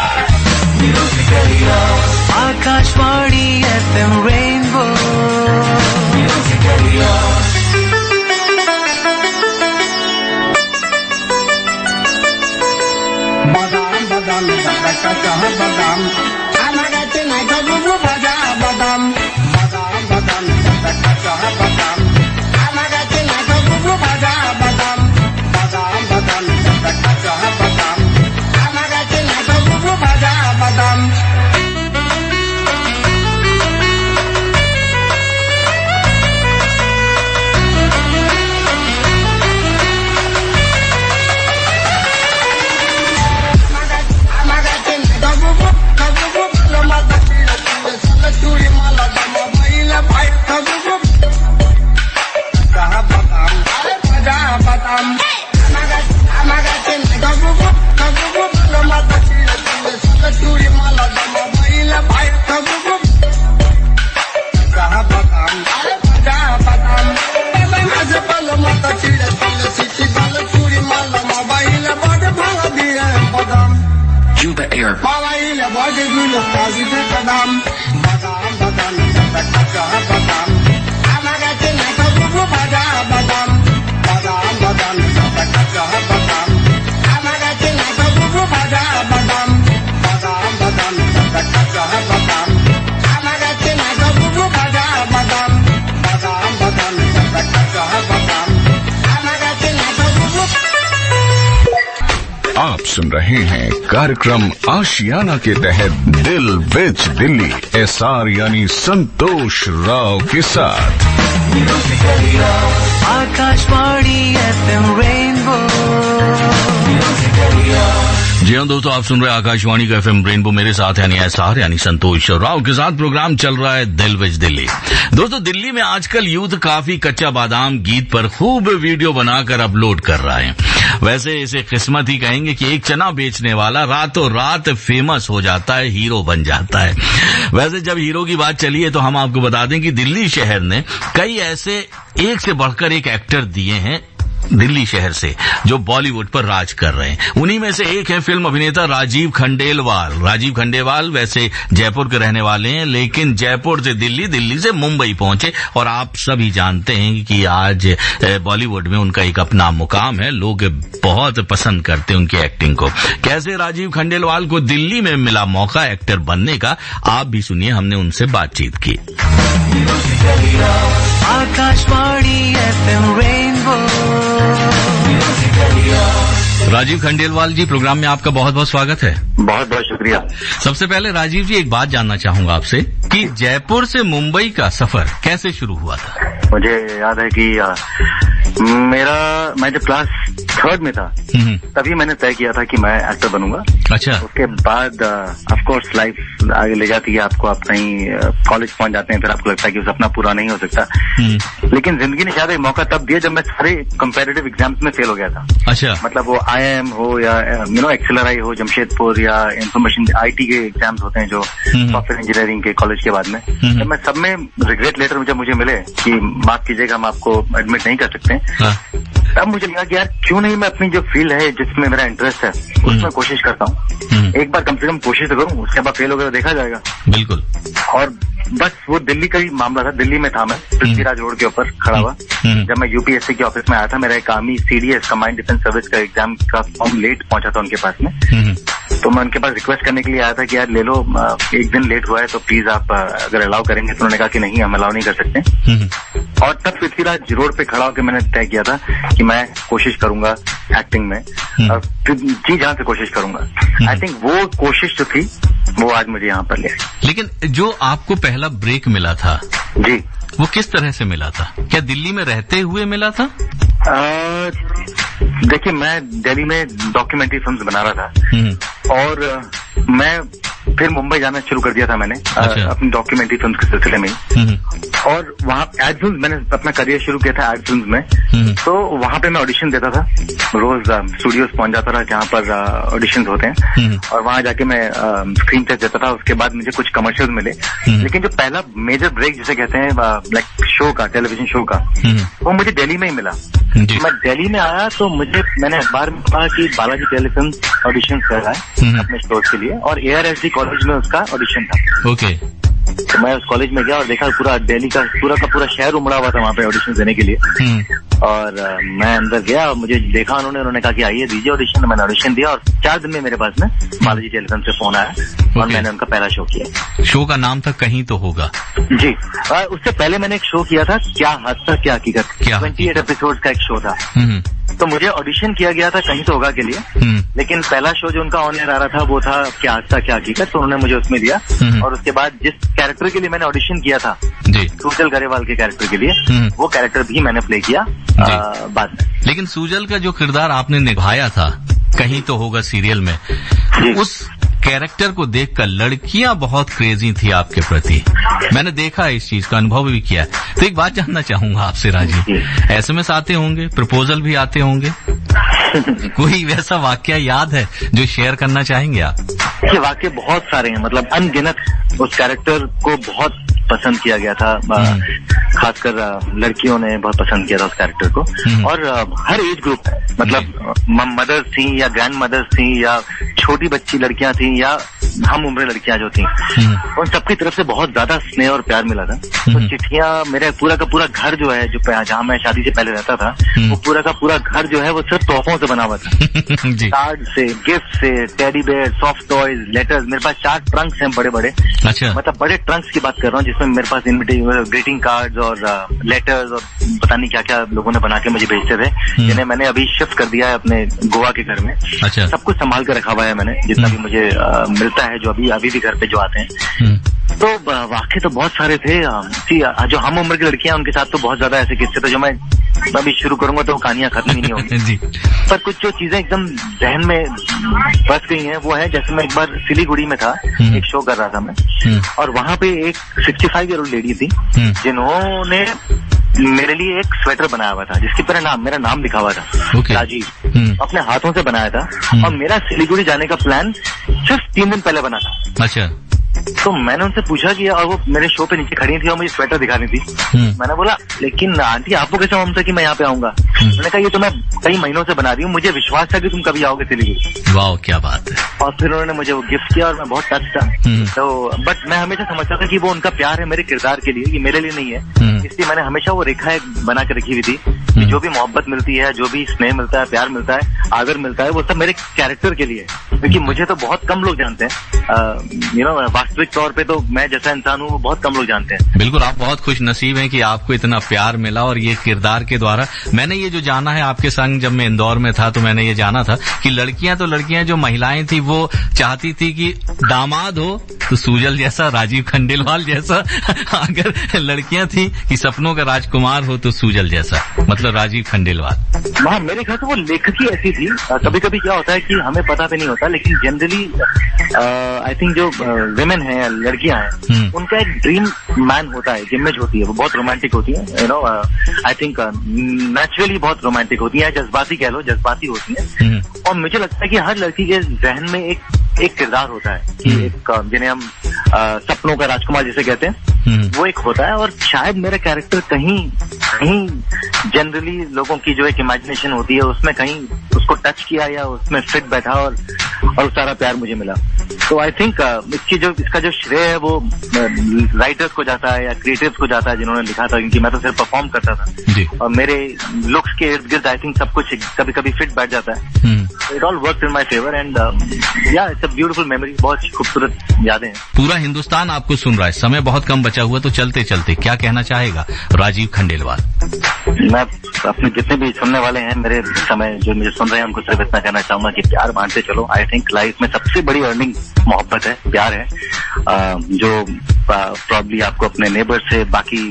Akashvani FM rainbow. बादाम बादाम कच्चा बादाम खाना खाते नहीं तो गुबु भाजा बादाम। बादाम बादाम कच्चा बादाम खाना खाते नहीं तो गुबु भाजा बादाम। बादाम बादाम कच्चा बादाम खाना खाते नहीं तो गुबु भाजा बादाम। आप सुन रहे हैं कार्यक्रम आशियाना के तहत दिल विच दिल्ली SR यानी संतोष राव के साथ। Akashvani FM rainbow. जी हाँ दोस्तों, आप सुन रहे हैं आकाशवाणी का FM रेनबो, मेरे साथ यानी SR यानी संतोष राव के साथ प्रोग्राम चल रहा है दिल विच दिल्ली। दोस्तों दिल्ली में आजकल यूथ काफी कच्चा बादाम गीत पर खूब वीडियो बनाकर अपलोड कर रहा है। वैसे इसे किस्मत ही कहेंगे कि एक चना बेचने वाला रातों रात फेमस हो जाता है, हीरो बन जाता है। वैसे जब हीरो की बात चली है तो हम आपको बता दें कि दिल्ली शहर ने कई ऐसे एक से बढ़कर एक एक्टर दिए हैं दिल्ली शहर से जो बॉलीवुड पर राज कर रहे हैं। उन्हीं में से एक है फिल्म अभिनेता राजीव खंडेलवाल। राजीव खंडेलवाल वैसे जयपुर के रहने वाले हैं, लेकिन जयपुर से दिल्ली, दिल्ली से मुंबई पहुंचे और आप सभी जानते हैं कि आज बॉलीवुड में उनका एक अपना मुकाम है, लोग बहुत पसंद करते हैं उनकी एक्टिंग को। कैसे राजीव खंडेलवाल को दिल्ली में मिला मौका एक्टर बनने का, आप भी सुनिए, हमने उनसे बातचीत की। Akashvani FM rainbow. Rajiv Khandelwal ji, programme में आपका बहुत बहुत स्वागत है। बहुत बहुत शुक्रिया। सबसे पहले राजीव जी एक बात जानना चाहूंगा आपसे कि जयपुर से मुंबई का सफर कैसे शुरू हुआ था? मुझे याद है कि मैं जब क्लास 3rd में था, तभी मैंने तय किया था कि मैं एक्टर बनूंगा। अच्छा। उसके बाद ऑफ कोर्स लाइफ आगे ले जाती है आपको, आप कहीं कॉलेज पहुंच जाते हैं, फिर आपको लगता है कि सपना पूरा नहीं हो सकता। लेकिन जिंदगी ने शायद एक मौका तब दिया जब मैं सारे कंपेटिटिव एग्जाम्स में फेल हो गया था। अच्छा। मतलब वो IIM हो या एक्सेलराई हो जमशेदपुर, या इंफॉर्मेशन IT के एग्जाम्स होते हैं जो सॉफ्टवेयर इंजीनियरिंग के कॉलेज के बाद में, तो मैं सब में रिग्रेट लेटर जब मुझे मिले कि माफ कीजिएगा हम आपको एडमिट नहीं कर सकते, तब मुझे लगा कि यार क्यों नहीं मैं अपनी जो फील्ड है जिसमें मेरा इंटरेस्ट है उसमें कोशिश करता हूँ। एक बार कम से कम कोशिश तो करूँ, उसके बाद फेल हो गया तो देखा जाएगा। बिल्कुल। और बस वो दिल्ली का ही मामला था, दिल्ली में था मैं पृथ्वीराज रोड के ऊपर खड़ा हुआ। जब मैं UPSC के ऑफिस में आया था, मेरा एक army CDS command defence service का एग्जाम का फॉर्म लेट पहुंचा था उनके पास में, तो मैं उनके पास रिक्वेस्ट करने के लिए आया था कि यार ले लो, एक दिन लेट हुआ है तो प्लीज आप अगर अलाउ करेंगे। तो उन्होंने कहा कि नहीं हम अलाउ नहीं कर सकते। और तब पृथ्वीराज रोड पे खड़ा होकर मैंने तय किया था कि मैं कोशिश करूंगा एक्टिंग में, और जी जान से कोशिश करूंगा। आई थिंक वो कोशिश जो थी वो आज मुझे यहाँ पर ले आई। लेकिन जो आपको पहला ब्रेक मिला था जी, वो किस तरह से मिला था? क्या दिल्ली में रहते हुए मिला था? देखिए मैं दिल्ली में डॉक्यूमेंट्री फिल्म्स बना रहा था, और मैं फिर मुंबई जाना शुरू कर दिया था मैंने। अच्छा। अपनी डॉक्यूमेंट्री फिल्म के सिलसिले में, और वहाँ एड फिल्म मैंने अपना करियर शुरू किया था एड फिल्म में। तो वहाँ पे मैं ऑडिशन देता था, रोज स्टूडियोज पहुंच जाता था जहाँ पर ऑडिशन होते हैं, और वहाँ जाके मैं स्क्रीन टेस्ट देता था। उसके बाद मुझे कुछ कमर्शियल मिले, लेकिन जो पहला मेजर ब्रेक जिसे कहते हैं लाइक शो का, टेलीविजन शो का, वो मुझे दिल्ली में ही मिला। मैं दिल्ली में आया तो मैंने अखबार में पढ़ा कि बालाजी टेलीफिल्म ऑडिशन कर रहा है अपने शोज के लिए, और ARSD कॉलेज में उसका ऑडिशन था। ओके। तो मैं उस कॉलेज में गया और देखा पूरा दिल्ली का पूरा शहर उमड़ा हुआ था वहाँ पे ऑडिशन देने के लिए। और मैं अंदर गया और मुझे देखा उन्होंने कहा कि आइए दीजिए ऑडिशन। मैंने ऑडिशन दिया और 4 दिन में मेरे पास में बालाजी टेलीफिल्म से फोन आया, और मैंने उनका पहला शो किया। शो का नाम था कहीं तो होगा। जी। उससे पहले मैंने एक शो किया था, क्या हादसा क्या हकीकत, 28 एपिसोड का एक शो था। तो मुझे ऑडिशन किया गया था कहीं तो होगा के लिए, लेकिन पहला शो जो उनका ऑन एयर आ रहा था वो था क्या हादसा क्या हकीकत, तो उन्होंने मुझे उसमें दिया। और उसके बाद जिस कैरेक्टर के लिए मैंने ऑडिशन किया था, सुजल गरेवाल के कैरेक्टर के लिए, वो कैरेक्टर भी मैंने प्ले किया बाद में। लेकिन सुजल का जो किरदार आपने निभाया था कहीं तो होगा सीरियल में, उस कैरेक्टर को देखकर लड़कियां बहुत क्रेजी थी आपके प्रति। मैंने देखा है इस चीज का, अनुभव भी किया है। तो एक बात जानना चाहूंगा आपसे राजी, SMS आते होंगे, प्रपोजल भी आते होंगे, कोई वैसा वाकया याद है जो शेयर करना चाहेंगे आप? ये वाकये बहुत सारे हैं, मतलब अनगिनत। उस कैरेक्टर को बहुत पसंद किया गया था, खासकर लड़कियों ने बहुत पसंद किया था उस कैरेक्टर को। और हर एज ग्रुप, मतलब मदर्स थी या ग्रैंड मदर्स थी या छोटी बच्ची लड़कियां थी या हम उम्र लड़कियां जो थी, उन सबकी तरफ से बहुत ज्यादा स्नेह और प्यार मिला था। तो चिट्ठियां, मेरा पूरा का पूरा घर जो है, जो जहाँ मैं शादी से पहले रहता था, वो पूरा का पूरा घर जो है वो सिर्फ तोहफों से बना हुआ था। कार्ड से, गिफ्ट से, teddy bear, soft toys, letters. मेरे पास 4 ट्रंक्स हैं बड़े बड़े। अच्छा। मतलब बड़े ट्रंक्स की बात कर रहा हूँ जिसमें मेरे पास ग्रीटिंग कार्ड्स और लेटर्स और पता नहीं क्या क्या लोगों ने बना के मुझे भेजते थे, जिन्हें मैंने अभी शिफ्ट कर दिया है अपने गोवा के घर में। अच्छा। सब कुछ संभाल कर रखा हुआ है मैंने, जितना भी मुझे मिलता है, जो अभी भी घर पे जो आते हैं। तो वाकई तो बहुत सारे थे। जो हम उम्र की लड़कियां, उनके साथ तो बहुत ज्यादा ऐसे किस्से थे जो मैं अभी शुरू करूंगा तो कहानियां खत्म ही नहीं होंगी। पर कुछ जो चीजें एकदम जहन में बस गई हैं वो है, जैसे मैं एक बार सिलीगुड़ी में था, एक शो कर रहा था मैं, और वहां पे एक 65 ईयर ओल्ड लेडी थी जिन्होंने मेरे लिए एक स्वेटर बनाया हुआ था जिसके पर मेरा नाम लिखा हुआ था, राजीव। अपने हाथों से बनाया था, और मेरा सिलीगुड़ी जाने का प्लान सिर्फ 3 दिन पहले बना था। अच्छा। तो मैंने उनसे पूछा कि, और वो मेरे शो पे नीचे खड़ी थी और मुझे स्वेटर दिखानी थी। मैंने बोला लेकिन आंटी आपको कैसे मालूम था कि मैं यहाँ पे आऊंगा? मैंने कहा ये तो मैं कई महीनों से बना रही हूँ, मुझे विश्वास था कि तुम कभी आओगे सिलीगुड़ी। वाह क्या बात है। और फिर उन्होंने मुझे वो गिफ्ट किया और मैं बहुत टच था। तो बट मैं हमेशा समझता था कि वो उनका प्यार है मेरे किरदार के लिए, ये मेरे लिए नहीं है। इसलिए मैंने हमेशा वो रेखा बना के रखी हुई थी कि जो भी मोहब्बत मिलती है, जो भी स्नेह मिलता है, प्यार मिलता है, आदर मिलता है, वो सब मेरे कैरेक्टर के लिए है। क्योंकि मुझे तो बहुत कम लोग जानते हैं, वास्तविक तौर पे तो मैं जैसा इंसान हूँ वो बहुत कम लोग जानते हैं। बिल्कुल, आप बहुत खुश नसीब हैं कि आपको इतना प्यार मिला और ये किरदार के द्वारा। मैंने ये जो जाना है आपके संग, जब मैं इंदौर में था तो मैंने ये जाना था कि लड़कियां जो महिलाएं थी वो चाहती थी कि दामाद हो तो सूजल जैसा, राजीव खंडेलवाल जैसा, अगर लड़कियां थी कि सपनों का राजकुमार हो तो सूजल जैसा, मतलब राजीव खंडेलवाल। हाँ, मेरे ख्याल से वो लेखक ही ऐसी थी। कभी कभी क्या होता है कि हमें पता भी नहीं होता, लेकिन जनरली आई थिंक जो विमेन है, लड़कियां हैं, उनका एक ड्रीम मैन होता है, इमेज होती है, वो बहुत रोमांटिक होती है, आई थिंक नेचुरली बहुत रोमांटिक होती है, जज्बाती कह लो, जज्बाती होती है। और मुझे लगता है कि हर लड़की के जहन में एक किरदार होता है कि एक जिन्हें हम सपनों का राजकुमार जिसे कहते हैं, वो एक होता है। और शायद मेरा कैरेक्टर कहीं जनरली लोगों की जो एक इमेजिनेशन होती है उसमें कहीं उसको टच किया या उसमें फिट बैठा और सारा प्यार मुझे मिला। तो आई थिंक इसका जो श्रेय है वो राइटर्स को जाता है या क्रिएटिव्स को जाता है जिन्होंने लिखा था, क्योंकि मैं तो सिर्फ परफॉर्म करता था और मेरे लुक्स के इर्द गिर्द आई थिंक सब कुछ कभी कभी फिट बैठ जाता है। It all worked in my favour and या इट्स अ ब्यूटीफुल मेमोरी, बहुत खूबसूरत यादें हैं। पूरा हिंदुस्तान आपको सुन रहा है, समय बहुत कम बचा हुआ, तो चलते चलते क्या कहना चाहेगा राजीव खंडेलवाल? मैं अपने जितने भी सुनने वाले हैं मेरे समय जो मुझे सुन रहे हैं उनको सिर्फ इतना कहना चाहूंगा कि प्यार बांटते चलो। आई थिंक लाइफ में सबसे बड़ी अर्निंग मोहब्बत है, प्यार है, जो प्रॉब्ली आपको अपने नेबर से, बाकी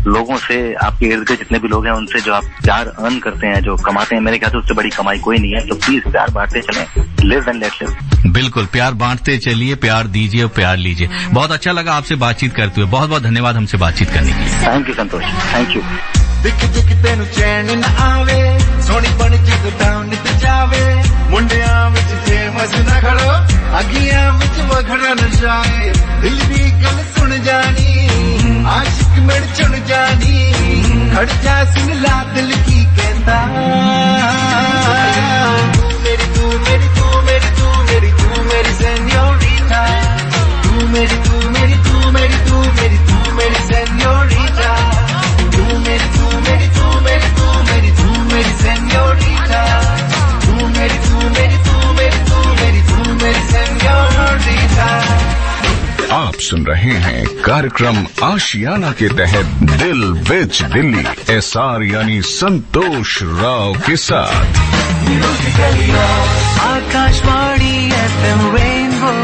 लोगों से, आपके इर्द गिर्द जितने भी लोग हैं उनसे जो आप प्यार अर्न करते हैं, जो कमाते हैं, मेरे ख्याल से उससे बड़ी कमाई कोई नहीं है। तो प्लीज प्यार बांटते चलें, लिव एंड लेट लिव। बिल्कुल, प्यार बांटते चलिए, प्यार दीजिए और प्यार लीजिए। बहुत अच्छा लगा आपसे बातचीत करते हुए, बहुत बहुत धन्यवाद हमसे बातचीत करने के लिए। Thank you Santosh, thank you. दिख दिख तेनु चैन न आवे, सोनी बन के डाउन ते जावे, मुंडियां विच फेमस न खड़ो, अगियां विच वखड़ा न जाए, दिल दी गल सुन जानी, आशिक मेड़ चुन जानी, खड़ जा सुन ला दिल की कहंदा, मेरी तू मेरी तू मेरी तू मेरी तू मेरी सेन्योरिटा, तू मेरी तू मेरी तू मेरी तू मेरी तू मेरी सेन्योरिटा, तू मेरी तू मेरी तू मेरी तू मेरी तू मेरी सेन्योरिटा, तू मेरी तू मेरी तू मेरी तू मेरी तू मेरी सेन्योरिटा। आप सुन रहे हैं कार्यक्रम आशियाना के तहत दिल विच दिल्ली, SR यानी संतोष राव के साथ। Akashvani FM rainbow.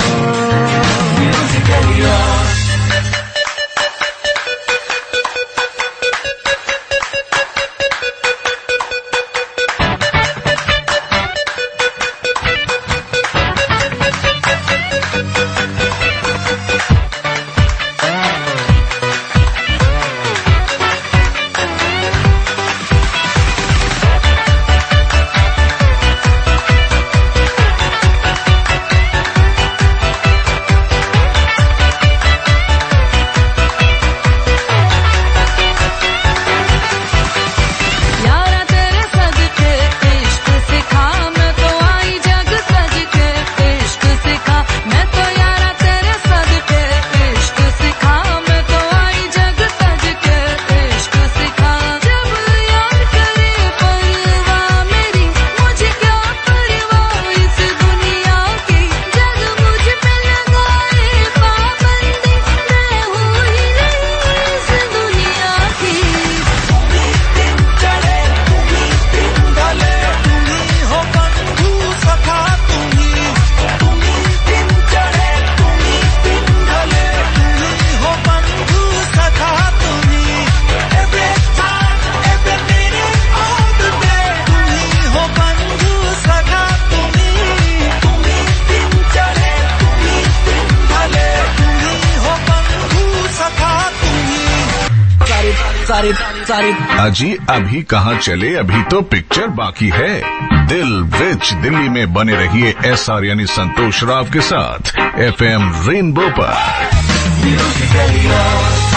अजी अभी कहाँ चले, अभी तो पिक्चर बाकी है। दिल विच दिल्ली में बने रहिए SR यानी संतोष राव के साथ FM रेनबो पर।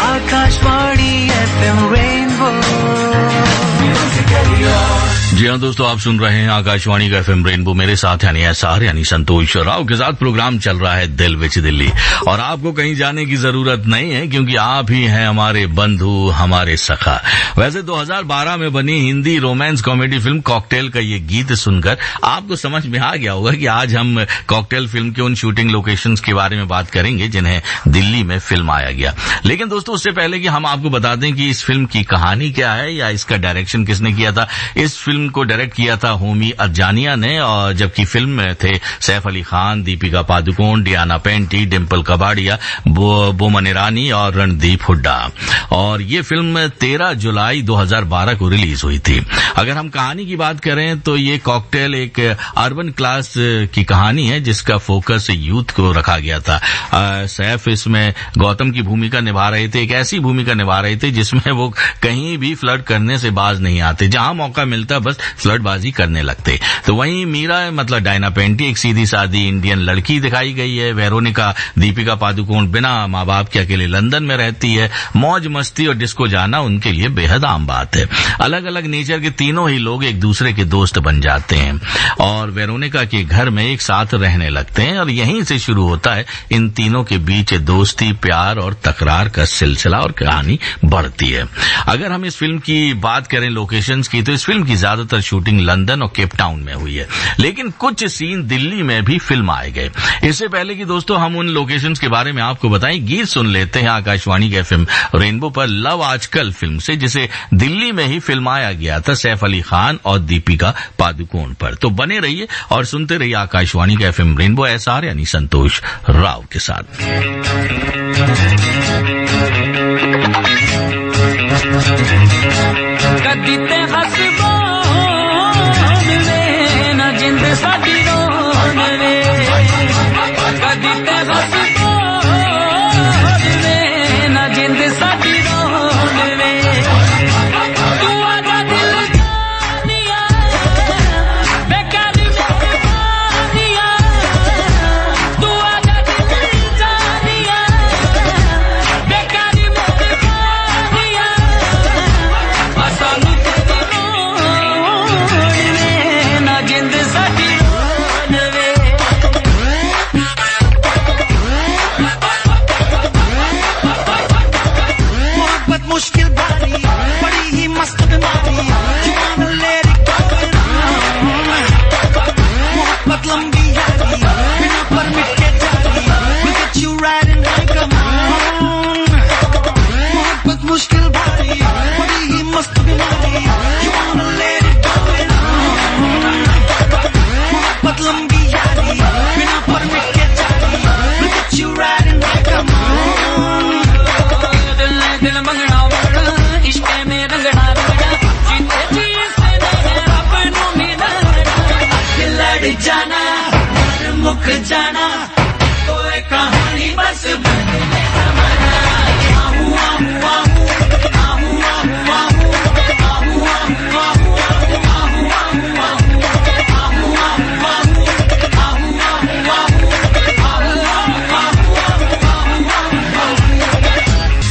Akashvani FM rainbow. जी हाँ दोस्तों, आप सुन रहे हैं आकाशवाणी का FM रेनबो, मेरे साथ यानी SR यानी संतोष राव के साथ प्रोग्राम चल रहा है दिल विच दिल्ली। और आपको कहीं जाने की जरूरत नहीं है क्योंकि आप ही हैं हमारे बंधु, हमारे सखा। वैसे 2012 में बनी Hindi romance comedy film cocktail का ये गीत सुनकर आपको समझ में आ गया होगा कि आज हम कॉकटेल फिल्म के उन शूटिंग लोकेशंस के बारे में बात करेंगे जिन्हें दिल्ली में फिल्माया गया। लेकिन दोस्तों उससे पहले कि हम आपको बता दें कि इस फिल्म की कहानी क्या है या इसका डायरेक्शन किसने किया था। इस फिल्म को डायरेक्ट किया था होमी अजानिया ने, और जबकि फिल्म में थे सैफ अली खान, दीपिका पादुकोण, डियाना पेंटी, डिम्पल कबाड़िया, बोमन ईरानी और रणदीप हुड्डा। और ये फिल्म 13 जुलाई 2012 को रिलीज हुई थी। अगर हम कहानी की बात करें तो ये कॉकटेल एक अर्बन क्लास की कहानी है जिसका फोकस यूथ को रखा गया था। सैफ इसमें गौतम की भूमिका निभा रहे थे, एक ऐसी भूमिका निभा रहे थे जिसमें वो कहीं भी फ्लर्ट करने से बाज नहीं आते, जहां मौका मिलता बस फ्लर्टबाजी करने लगते। तो वहीं मीरा मतलब डायना पेंटी एक सीधी सादी इंडियन लड़की दिखाई गई है। वेरोनिका दीपिका पादुकोण बिना माँ बाप के अकेले लंदन में रहती है। मौज मस्ती और डिस्को जाना उनके लिए बेहद आम बात है। अलग अलग नेचर के तीनों ही लोग एक दूसरे के दोस्त बन जाते हैं और वेरोनिका के घर में एक साथ रहने लगते हैं और यहीं से शुरू होता है इन तीनों के बीच दोस्ती, प्यार और तकरार का सिलसिला और कहानी बढ़ती है। अगर हम इस फिल्म की बात करें लोकेशंस की तो इस फिल्म की ज्यादातर शूटिंग लंदन और केप टाउन में हुई है, लेकिन कुछ सीन दिल्ली में भी फिल्म आए गए। इससे पहले कि दोस्तों हम उन लोकेशंस के बारे में आपको बताएं, गीत सुन लेते हैं आकाशवाणी के FM रेनबो पर लव आजकल फिल्म से, जिसे दिल्ली में ही फिल्माया गया था सैफ अली खान और दीपिका पादुकोण पर। तो बने रहिए और सुनते रहिए आकाशवाणी का FM रेनबो SR यानी संतोष राव के साथ। कदी ते हसबो ना जिंद साडी रोन वे, कदी ते हसबो ना जिंद साडी रोन वे। तू आजा दिल जानिया बेकारी जानिया, तू आजा दिल जानिया बेकारी जानिया। असानू ना जिंद साडी रोन वे। मोहब्बत मुश्किल भारी, बड़ी ही मस्त बीमारी, you wanna let it go on। मोहब्बत लंबी यारी, बिना परमिट के जारी, we'll get you riding like a moon। मोहब्बत मुश्किल भारी, बड़ी ही मस्त बीमारी, you wanna let it go on। मोहब्बत लंबी यारी, बिना परमिट के जारी, we'll get you riding like a moon। दिल ने दिल मंगना वगड़ा, इश्क में रंगना रंगना, जीते जी से नहीं रब नू मिलना। दिल लड़ जाना, मर मुक जाना, कोई कहानी बस बदले हमारा। आहू आहू आहू आहू आहू आहू आहू आहू आहू आहू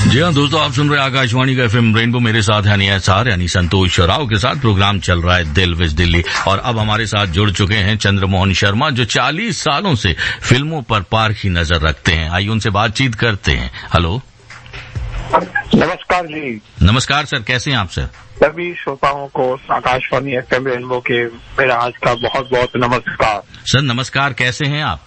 जी हाँ दोस्तों, आप सुन रहे हैं आकाशवाणी का FM रेनबो, मेरे साथ यानी SR यानी संतोष राव के साथ प्रोग्राम चल रहा है दिल विच दिल्ली। और अब हमारे साथ जुड़ चुके हैं चंद्रमोहन शर्मा जो 40 सालों से फिल्मों पर पारखी नजर रखते हैं। आइए उनसे बातचीत करते हैं। हेलो, नमस्कार जी। नमस्कार सर, कैसे हैं आप सर? सभी श्रोताओं को आकाशवाणी FM रेनबो के मेरा आज का बहुत बहुत नमस्कार। सर नमस्कार, कैसे हैं आप?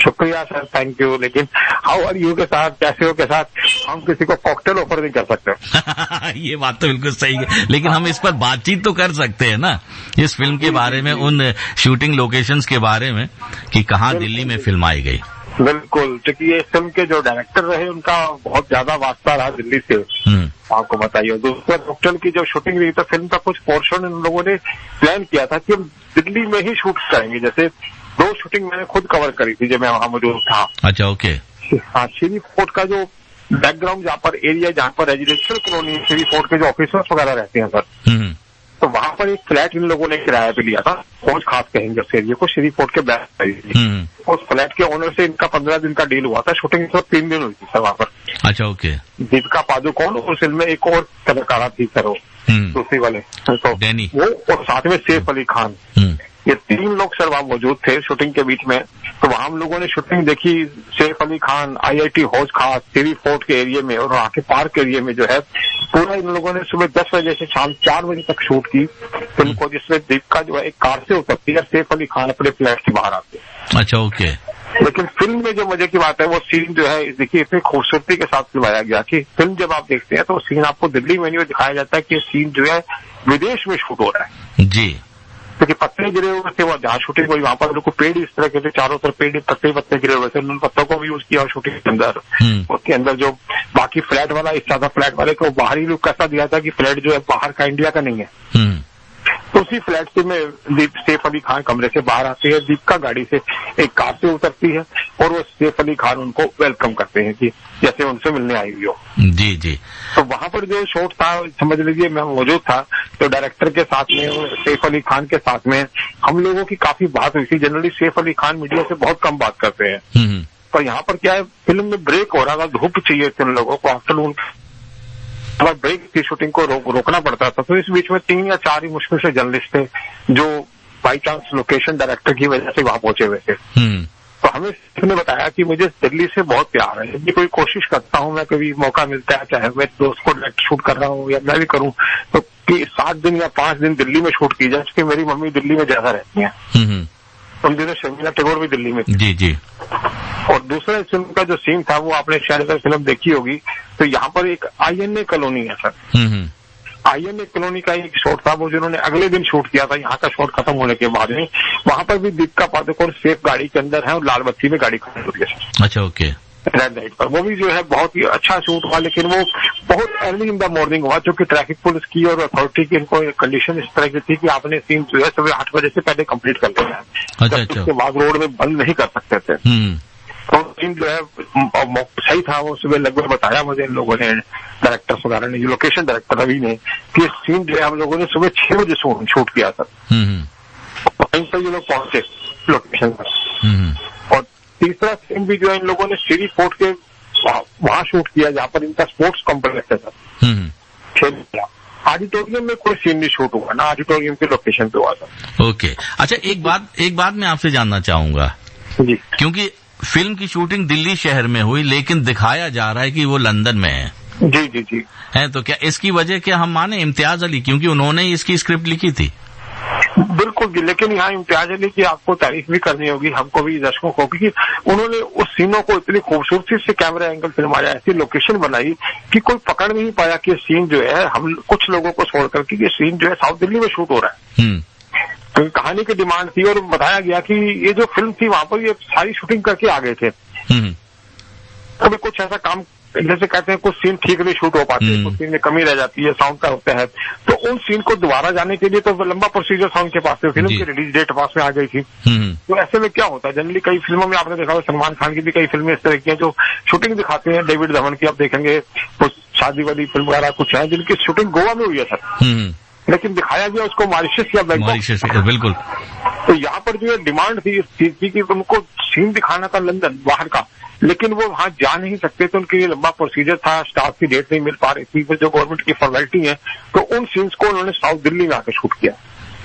शुक्रिया सर, थैंक यू। लेकिन हाउ आर यू के साथ, कैसे हो के साथ हम किसी को कॉकटेल ऑफर नहीं कर सकते। ये बात तो बिल्कुल सही है, लेकिन हम इस पर बातचीत तो कर सकते हैं ना, इस फिल्म के बारे में, उन शूटिंग लोकेशंस के बारे में कि कहाँ दिल्ली में फिल्म आई गई। बिल्कुल, क्योंकि ये फिल्म के जो डायरेक्टर रहे उनका बहुत ज्यादा वास्ता रहा दिल्ली से, आपको बताइए। दूसरा कॉकटेल की जो शूटिंग रही तो फिल्म का कुछ पोर्शन इन लोगों ने प्लान किया था कि हम दिल्ली में ही शूट करेंगे। जैसे 2 शूटिंग मैंने खुद कवर करी थी जब मैं वहां मौजूद था। अच्छा, ओके। हाँ, श्री फोर्ट का जो बैकग्राउंड, जहाँ पर एरिया, जहाँ पर रेजिडेंशियल कॉलोनी है, श्री फोर्ट के जो ऑफिसर्स वगैरह रहते हैं सर, तो वहां पर एक फ्लैट इन लोगों ने किराया पे लिया था। फौज खास कहेंगे उस एरिया को, श्री फोर्ट के बैक साइड। उस फ्लैट के ओनर से इनका 15 दिन का डील हुआ था। शूटिंग सिर्फ 3 दिन हुई थी सर वहां पर। अच्छा, ओके। दीपिका पादुकोण और फिल्म में एक और कलाकारा थी सर, दूसरी वाले तो डैनी वो, और साथ में सैफ अली खान, ये 3 लोग सर वहां मौजूद थे शूटिंग के बीच में। तो वहां हम लोगों ने शूटिंग देखी सैफ अली खान IIT हौज खास सिरी फोर्ट के एरिया में, और वहाँ के पार्क एरिया में जो है पूरा इन लोगों ने सुबह 10 बजे से शाम 4 बजे तक शूट की फिल्म को, जिसमें दीपिका जो है एक कार से उतरती है, सैफ अली खान अपने फ्लैट से बाहर आते हैं। अच्छा, ओके। लेकिन फिल्म में जो मजे की बात है वो सीन जो है देखिए इतनी खूबसूरती के साथ फिल्माया गया कि फिल्म जब आप देखते हैं तो सीन आपको दिल्ली में नहीं दिखाया जाता है कि सीन जो है विदेश में शूट हो रहा है जी, क्योंकि पत्ते गिरे हुए थे, वो जहाँ शूटिंग हुई वहां पर उनको पेड़ इस तरह के थे, चारों तरफ पेड़ पत्ते गिरे हुए थे, उन्होंने पत्तों को भी यूज किया शूटिंग के अंदर। उसके अंदर जो बाकी फ्लैट वाला हिस्सा था, फ्लैट वाले को बाहरी लुक कैसा दिया था कि फ्लैट जो है बाहर का इंडिया का नहीं है। तो उसी फ्लैट से में सैफ अली खान कमरे से बाहर आते हैं, दीपिका गाड़ी से एक कार से उतरती है और वो सैफ अली खान उनको वेलकम करते हैं कि जैसे उनसे मिलने आई हुई हो। जी जी। तो वहां पर जो शॉट था समझ लीजिए मैं मौजूद था, तो डायरेक्टर के साथ में और सैफ अली खान के साथ में हम लोगों की काफी बात हुई थी। जनरली सैफ अली खान मीडिया से बहुत कम बात करते हैं, पर यहाँ पर क्या है फिल्म में ब्रेक हो रहा था, धूप चाहिए थी उन लोगों को, आफ्टरनून ब्रेक की शूटिंग को रोकना पड़ता था। तो इस बीच में 3 या 4 ही मुश्किल से जर्नलिस्ट थे जो बाई चांस लोकेशन डायरेक्टर की वजह से वहां पहुंचे हुए थे। तो हमें उसने बताया कि मुझे दिल्ली से बहुत प्यार है, यदि कोई कोशिश करता हूँ मैं, कभी मौका मिलता है, चाहे मैं दोस्त को डायरेक्ट शूट कर रहा हूँ या मैं भी करूँ, तो कि 7 दिन या 5 दिन दिल्ली में शूट की जाए, क्योंकि मेरी मम्मी दिल्ली में ज्यादा रहती है। उन दिनों शर्मिला टैगोर भी दिल्ली में थी। जी जी। और दूसरा फिल्म का जो सीन था वो आपने शायद अगर फिल्म देखी होगी, तो यहाँ पर एक INA कॉलोनी है सर। INA कॉलोनी का एक शॉट था वो जिन्होंने अगले दिन शूट किया था, यहाँ का शॉट खत्म होने के बाद में। वहां पर भी दीपिका पादुकोण सेफ गाड़ी के अंदर है और लाल बत्ती में गाड़ी खड़ी होती है। अच्छा, ओके। रेड लाइट पर वो भी जो है बहुत ही अच्छा शूट हुआ, लेकिन वो बहुत अर्ली इन द मॉर्निंग हुआ, क्योंकि ट्रैफिक पुलिस की और अथॉरिटी की इनको कंडीशन इस तरह की थी कि आपने सीन जो है सुबह 8 बजे से पहले कंप्लीट कर लेना है। अच्छा अच्छा। उसके बाद रोड में बंद नहीं कर सकते थे। तो सीन जो है सही था, वो सुबह लगभग बताया मुझे इन लोगों ने, डायरेक्टर्स वगैरह ने, लोकेशन डायरेक्टर रवि ने, कि सीन जो है हम लोगों ने सुबह 6 बजे शूट किया था। वहीं पर ये लोग पहुंचे लोकेशन पर। और तीसरा सीन भी जो है इन लोगों ने सिरी फोर्ट के वहां शूट किया जहाँ पर इनका स्पोर्ट्स कॉम्प्लेक्स था। ऑडिटोरियम में कोई सीन नहीं शूट हुआ ना, ऑडिटोरियम के लोकेशन पे हुआ था। ओके। अच्छा, एक बात मैं आपसे जानना चाहूंगा जी, क्योंकि फिल्म की शूटिंग दिल्ली शहर में हुई, लेकिन दिखाया जा रहा है कि वो लंदन में है। जी जी जी। है तो क्या इसकी वजह क्या हम माने इम्तियाज अली, क्योंकि उन्होंने इसकी स्क्रिप्ट लिखी थी? बिल्कुल, लेकिन यहाँ इम्तियाज अली की आपको तारीफ भी करनी होगी, हमको भी, दर्शकों को, क्योंकि उन्होंने उस सीनों को इतनी खूबसूरती से कैमरा एंगल फिल्माया, ऐसी लोकेशन बनाई कि कोई पकड़ नहीं पाया कि सीन जो है, हम कुछ लोगों को छोड़ करके ये सीन जो है साउथ दिल्ली में शूट हो रहा है। क्योंकि कहानी की डिमांड थी और बताया गया कि ये जो फिल्म थी वहां पर ये सारी शूटिंग करके आ गए थे। कभी कुछ ऐसा काम, जैसे कहते हैं कुछ सीन ठीक नहीं शूट हो पाते, कुछ सीन में कमी रह जाती है, साउंड का होता है, तो उन सीन को दोबारा जाने के लिए तो लंबा प्रोसीजर था उनके पास से, फिल्म की रिलीज डेट पास में आ गई थी। तो ऐसे में क्या होता है, जनरली कई फिल्मों में आपने देखा, सलमान खान की भी कई फिल्में इस तरह की हैं जो शूटिंग दिखाते हैं, डेविड धवन की आप देखेंगे, कुछ शादी वाली फिल्म वगैरह कुछ है जिनकी शूटिंग गोवा में हुई है सर, लेकिन दिखाया गया उसको मॉरिशस या बैंकॉक। बिल्कुल। तो यहाँ पर जो है डिमांड थी इस चीज की कि उनको सीन दिखाना था लंदन बाहर का, लेकिन वो वहां जा नहीं सकते, तो उनके लिए लंबा प्रोसीजर था, स्टाफ की डेट नहीं मिल पा रही थी, जो गवर्नमेंट की फॉर्मेलिटी है, तो उन सीन्स को उन्होंने साउथ दिल्ली में आकर शूट किया।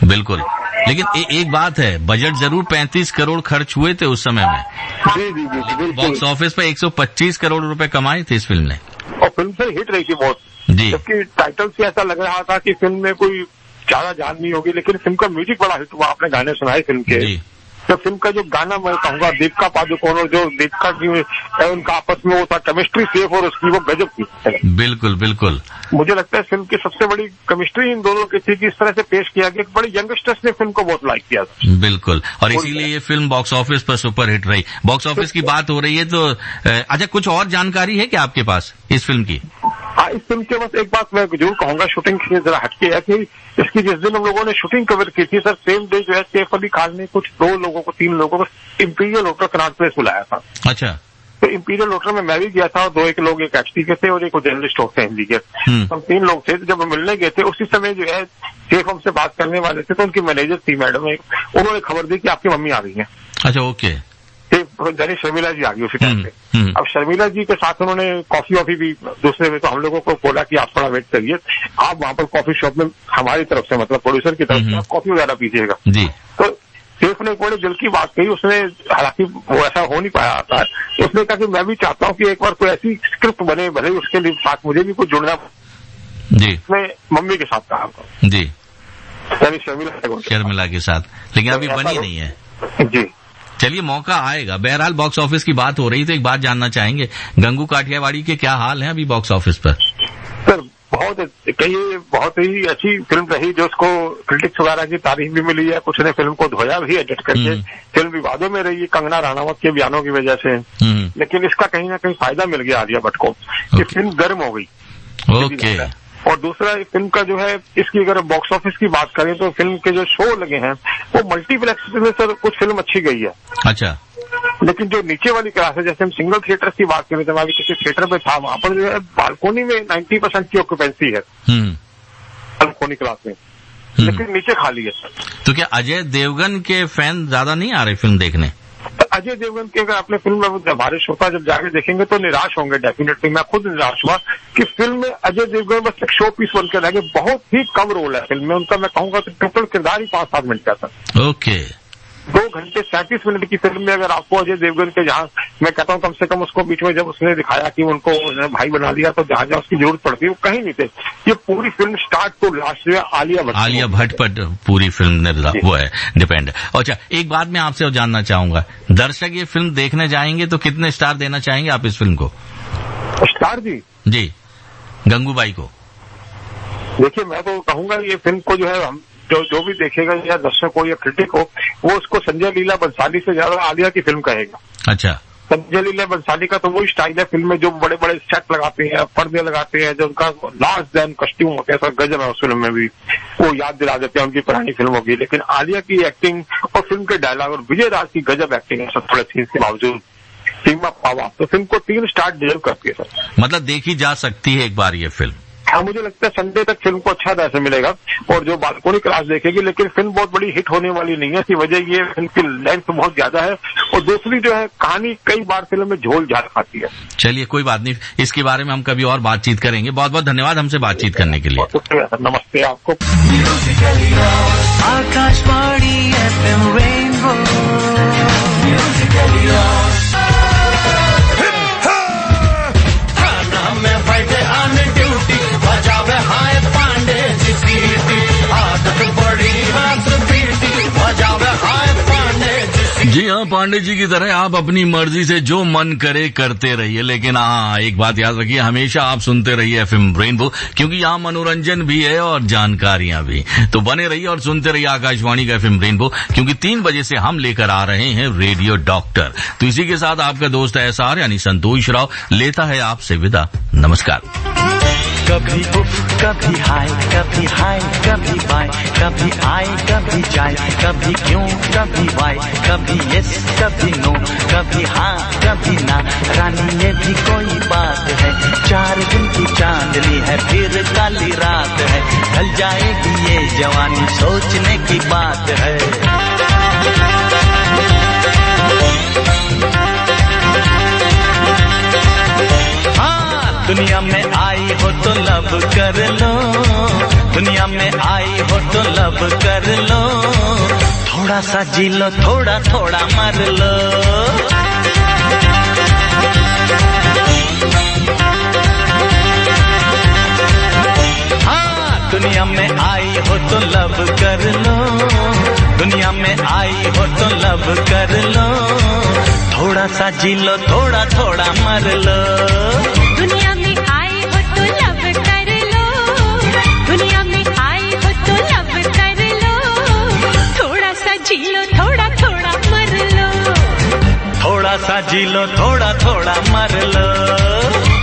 बिल्कुल, लेकिन एक बात है, बजट जरूर 35 करोड़ खर्च हुए थे उस समय में। जी जी जी। बॉक्स ऑफिस पे 125 करोड़ रुपए कमाए थे इस फिल्म ने, और फिल्म से हिट रही थी बहुत जी, जबकि टाइटल से ऐसा लग रहा था कि फिल्म में कोई ज्यादा जान नहीं होगी, लेकिन फिल्म का म्यूजिक बड़ा हिट हुआ। आपने गाने सुनाए फिल्म के, तो फिल्म का जो गाना मैं कहूंगा दीपिका पादुकोण और जो दीपिका की उनका आपस में वो था केमिस्ट्री सेफ, और उसकी वो गजब थी। बिल्कुल बिल्कुल। मुझे लगता है फिल्म की सबसे बड़ी केमिस्ट्री इन दोनों की थी कि इस तरह से पेश किया गया, बड़े यंगस्टर्स ने फिल्म को बहुत लाइक किया था। बिल्कुल, और इसीलिए ये फिल्म बॉक्स ऑफिस पर सुपर हिट रही। बॉक्स ऑफिस की बात हो रही है तो अच्छा, कुछ और जानकारी है क्या आपके पास इस फिल्म की? हाँ, इस फिल्म के बस एक बात मैं जरूर कहूंगा, शूटिंग से जरा हटके है कि इसकी जिस दिन हम लोगों ने शूटिंग कवर की थी सर, सेम डे जो है सैफ अली खान ने कुछ 2 लोगों को 3 लोगों को इंपीरियल होटल कनाट प्लेस बुलाया था। अच्छा। तो इंपीरियल होटल में मैं भी गया था, और 2 लोग एक एचटी के थे और एक जर्नलिस्ट होते हैं हिंदी के, हम 3 लोग थे। तो जब हम मिलने गए थे उसी समय जो है सैफ हमसे बात करने वाले थे, तो उनकी मैनेजर थी मैडम, उन्होंने खबर दी कि आपकी मम्मी आ रही है। अच्छा, ओके। जनी शर्मिला जी आ गई उसी टाइम पे। अब शर्मिला जी के साथ उन्होंने कॉफी वॉफी भी दूसरे में, तो हम लोगों को बोला कि आप थोड़ा वेट करिए, आप वहां पर कॉफी शॉप में हमारी तरफ से मतलब प्रोड्यूसर की तरफ से आप कॉफी वगैरह पीजिएगा जी। तो सिर्फ ने बड़े दिल की बात कही उसने, हालांकि वो ऐसा हो नहीं पाया था। उसने कहा कि मैं भी चाहता हूँ कि एक बार कोई ऐसी स्क्रिप्ट बने, भले उसके लिए साथ मुझे भी कुछ जुड़ना जी। मैं मम्मी के साथ कहा जी, यानी शर्मिला के साथ, लेकिन अभी बनी नहीं है जी। चलिए मौका आएगा। बहरहाल बॉक्स ऑफिस की बात हो रही तो एक बात जानना चाहेंगे, गंगू काठियावाड़ी के क्या हाल है अभी बॉक्स ऑफिस पर? सर बहुत ही अच्छी फिल्म रही, जो उसको क्रिटिक्स वगैरह की तारीफ भी मिली है, कुछ ने फिल्म को धोया भी एडिट करके। फिल्म विवादों में रही कंगना रनावत के बयानों की वजह से, लेकिन इसका कहीं ना कहीं फायदा मिल गया आलिया भट्ट को कि फिल्म गर्म हो गई। ओके। और दूसरा फिल्म का जो है, इसकी अगर बॉक्स ऑफिस की बात करें तो फिल्म के जो शो लगे हैं वो मल्टीप्लेक्स में सर कुछ फिल्म अच्छी गई है। अच्छा। लेकिन जो नीचे वाली क्लास है, जैसे हम सिंगल थिएटर की बात करें तो मैं अभी किसी थिएटर पे था, वहां पर जो है बालकोनी में 90% की ऑक्यूपेंसी है बालकोनी क्लास में, लेकिन नीचे खाली है। तो क्या अजय देवगन के फैन ज्यादा नहीं आ रहे फिल्म देखने? अजय देवगन की अगर आपने फिल्म में हमारे श्रोता जब जाके देखेंगे तो निराश होंगे डेफिनेटली। मैं खुद निराश हुआ कि फिल्म में अजय देवगन बस एक शो पीस बनकर रह गए, बहुत ही कम रोल है फिल्म में उनका। मैं कहूंगा कि टोटल किरदार ही 5-7 मिनट का था। ओके। 2 घंटे 37 मिनट की फिल्म में अगर आपको अजय देवगन के, जहां मैं कहता हूँ कम से कम उसको बीच में जब उसने दिखाया कि उनको भाई बना दिया, तो जहां जहां उसकी जरूरत पड़ती है वो कहीं नहीं थे। ये पूरी फिल्म स्टार्ट टू लास्ट जो है आलिया भट्ट पर पूरी फिल्म ने वो है डिपेंड। अच्छा, एक बात मैं आपसे जानना चाहूंगा, दर्शक ये फिल्म देखने जाएंगे तो कितने स्टार देना चाहेंगे आप इस फिल्म को? स्टार जी गंगूबाई को। देखिए मैं तो कहूंगा ये फिल्म को जो है हम जो भी देखेगा या दर्शक हो या क्रिटिक हो, वो उसको संजय लीला बंसाली से ज्यादा आलिया की फिल्म कहेगा। अच्छा। संजय लीला बंसाली का तो वही स्टाइल है फिल्म में, जो बड़े बड़े सेट लगाते हैं, पर्दे लगाते हैं, जो उनका लास्ट देन कस्ट्यूम होते हैं, सर गजब है उस फिल्म में भी, वो याद दिला देते हैं उनकी पुरानी फिल्म होगी। लेकिन आलिया की एक्टिंग और फिल्म के डायलॉग और विजय राज की गजब एक्टिंग है सब थोड़े सीन्स के बावजूद, सीमा पावा, तो फिल्म को 3 स्टार डिजर्व करती है सर। मतलब देखी जा सकती है एक बार ये फिल्म? हाँ, मुझे लगता है संडे तक फिल्म को अच्छा पैसा मिलेगा और जो बालकोनी क्लास देखेगी, लेकिन फिल्म बहुत बड़ी हिट होने वाली नहीं है। इसकी वजह ये फिल्म की लेंथ बहुत ज्यादा है और दूसरी जो है कहानी कई बार फिल्म में झोल झाल खाती है। चलिए कोई बात नहीं, इसके बारे में हम कभी और बातचीत करेंगे। बहुत बहुत धन्यवाद हमसे बातचीत करने के लिए। नमस्ते आपको। आकाशवाणी FM रेनबो जी हाँ, पांडे जी की तरह आप अपनी मर्जी से जो मन करे करते रहिए, लेकिन हाँ एक बात याद रखिए, हमेशा आप सुनते रहिए FM रेनबो, क्योंकि यहाँ मनोरंजन भी है और जानकारियां भी। तो बने रहिए और सुनते रहिए आकाशवाणी का FM रेनबो, क्योंकि 3 बजे से हम लेकर आ रहे हैं रेडियो डॉक्टर। तो इसी के साथ आपका दोस्त SR यानी संतोष राव लेता है आपसे विदा। नमस्कार। कभी उफ कभी हाय कभी बाय, कभी आए कभी जाए, कभी क्यों कभी वाई, कभी यस कभी नो, कभी हाँ कभी ना। रानी ये भी कोई बात है, 4 दिन की चांदनी है फिर काली रात है। ढल जाएगी ये जवानी सोचने की बात है। दुनिया में आई हो तो लब कर लो, दुनिया में आई हो तो लब कर लो, थोड़ा सा जी लो थोड़ा थोड़ा मर लो। हाँ, दुनिया में आई हो तो लब कर लो, दुनिया में आई हो तो लब कर लो, थोड़ा सा जी लो थोड़ा थोड़ा मर लो। दुनिया में आई हो तो लब कर लो, दुनिया में आई हो तो लब कर लो, थोड़ा सा जी लो थोड़ा थोड़ा मर लो। थोड़ा सा जी लो थोड़ा थोड़ा मर लो।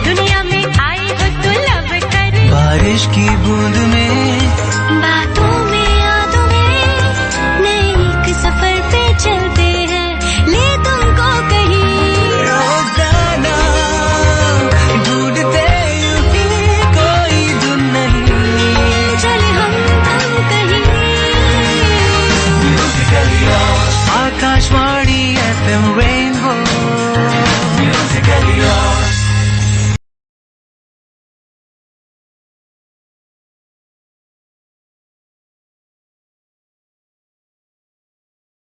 दुनिया में आई हो तो लब कर लो। बारिश की बूंद में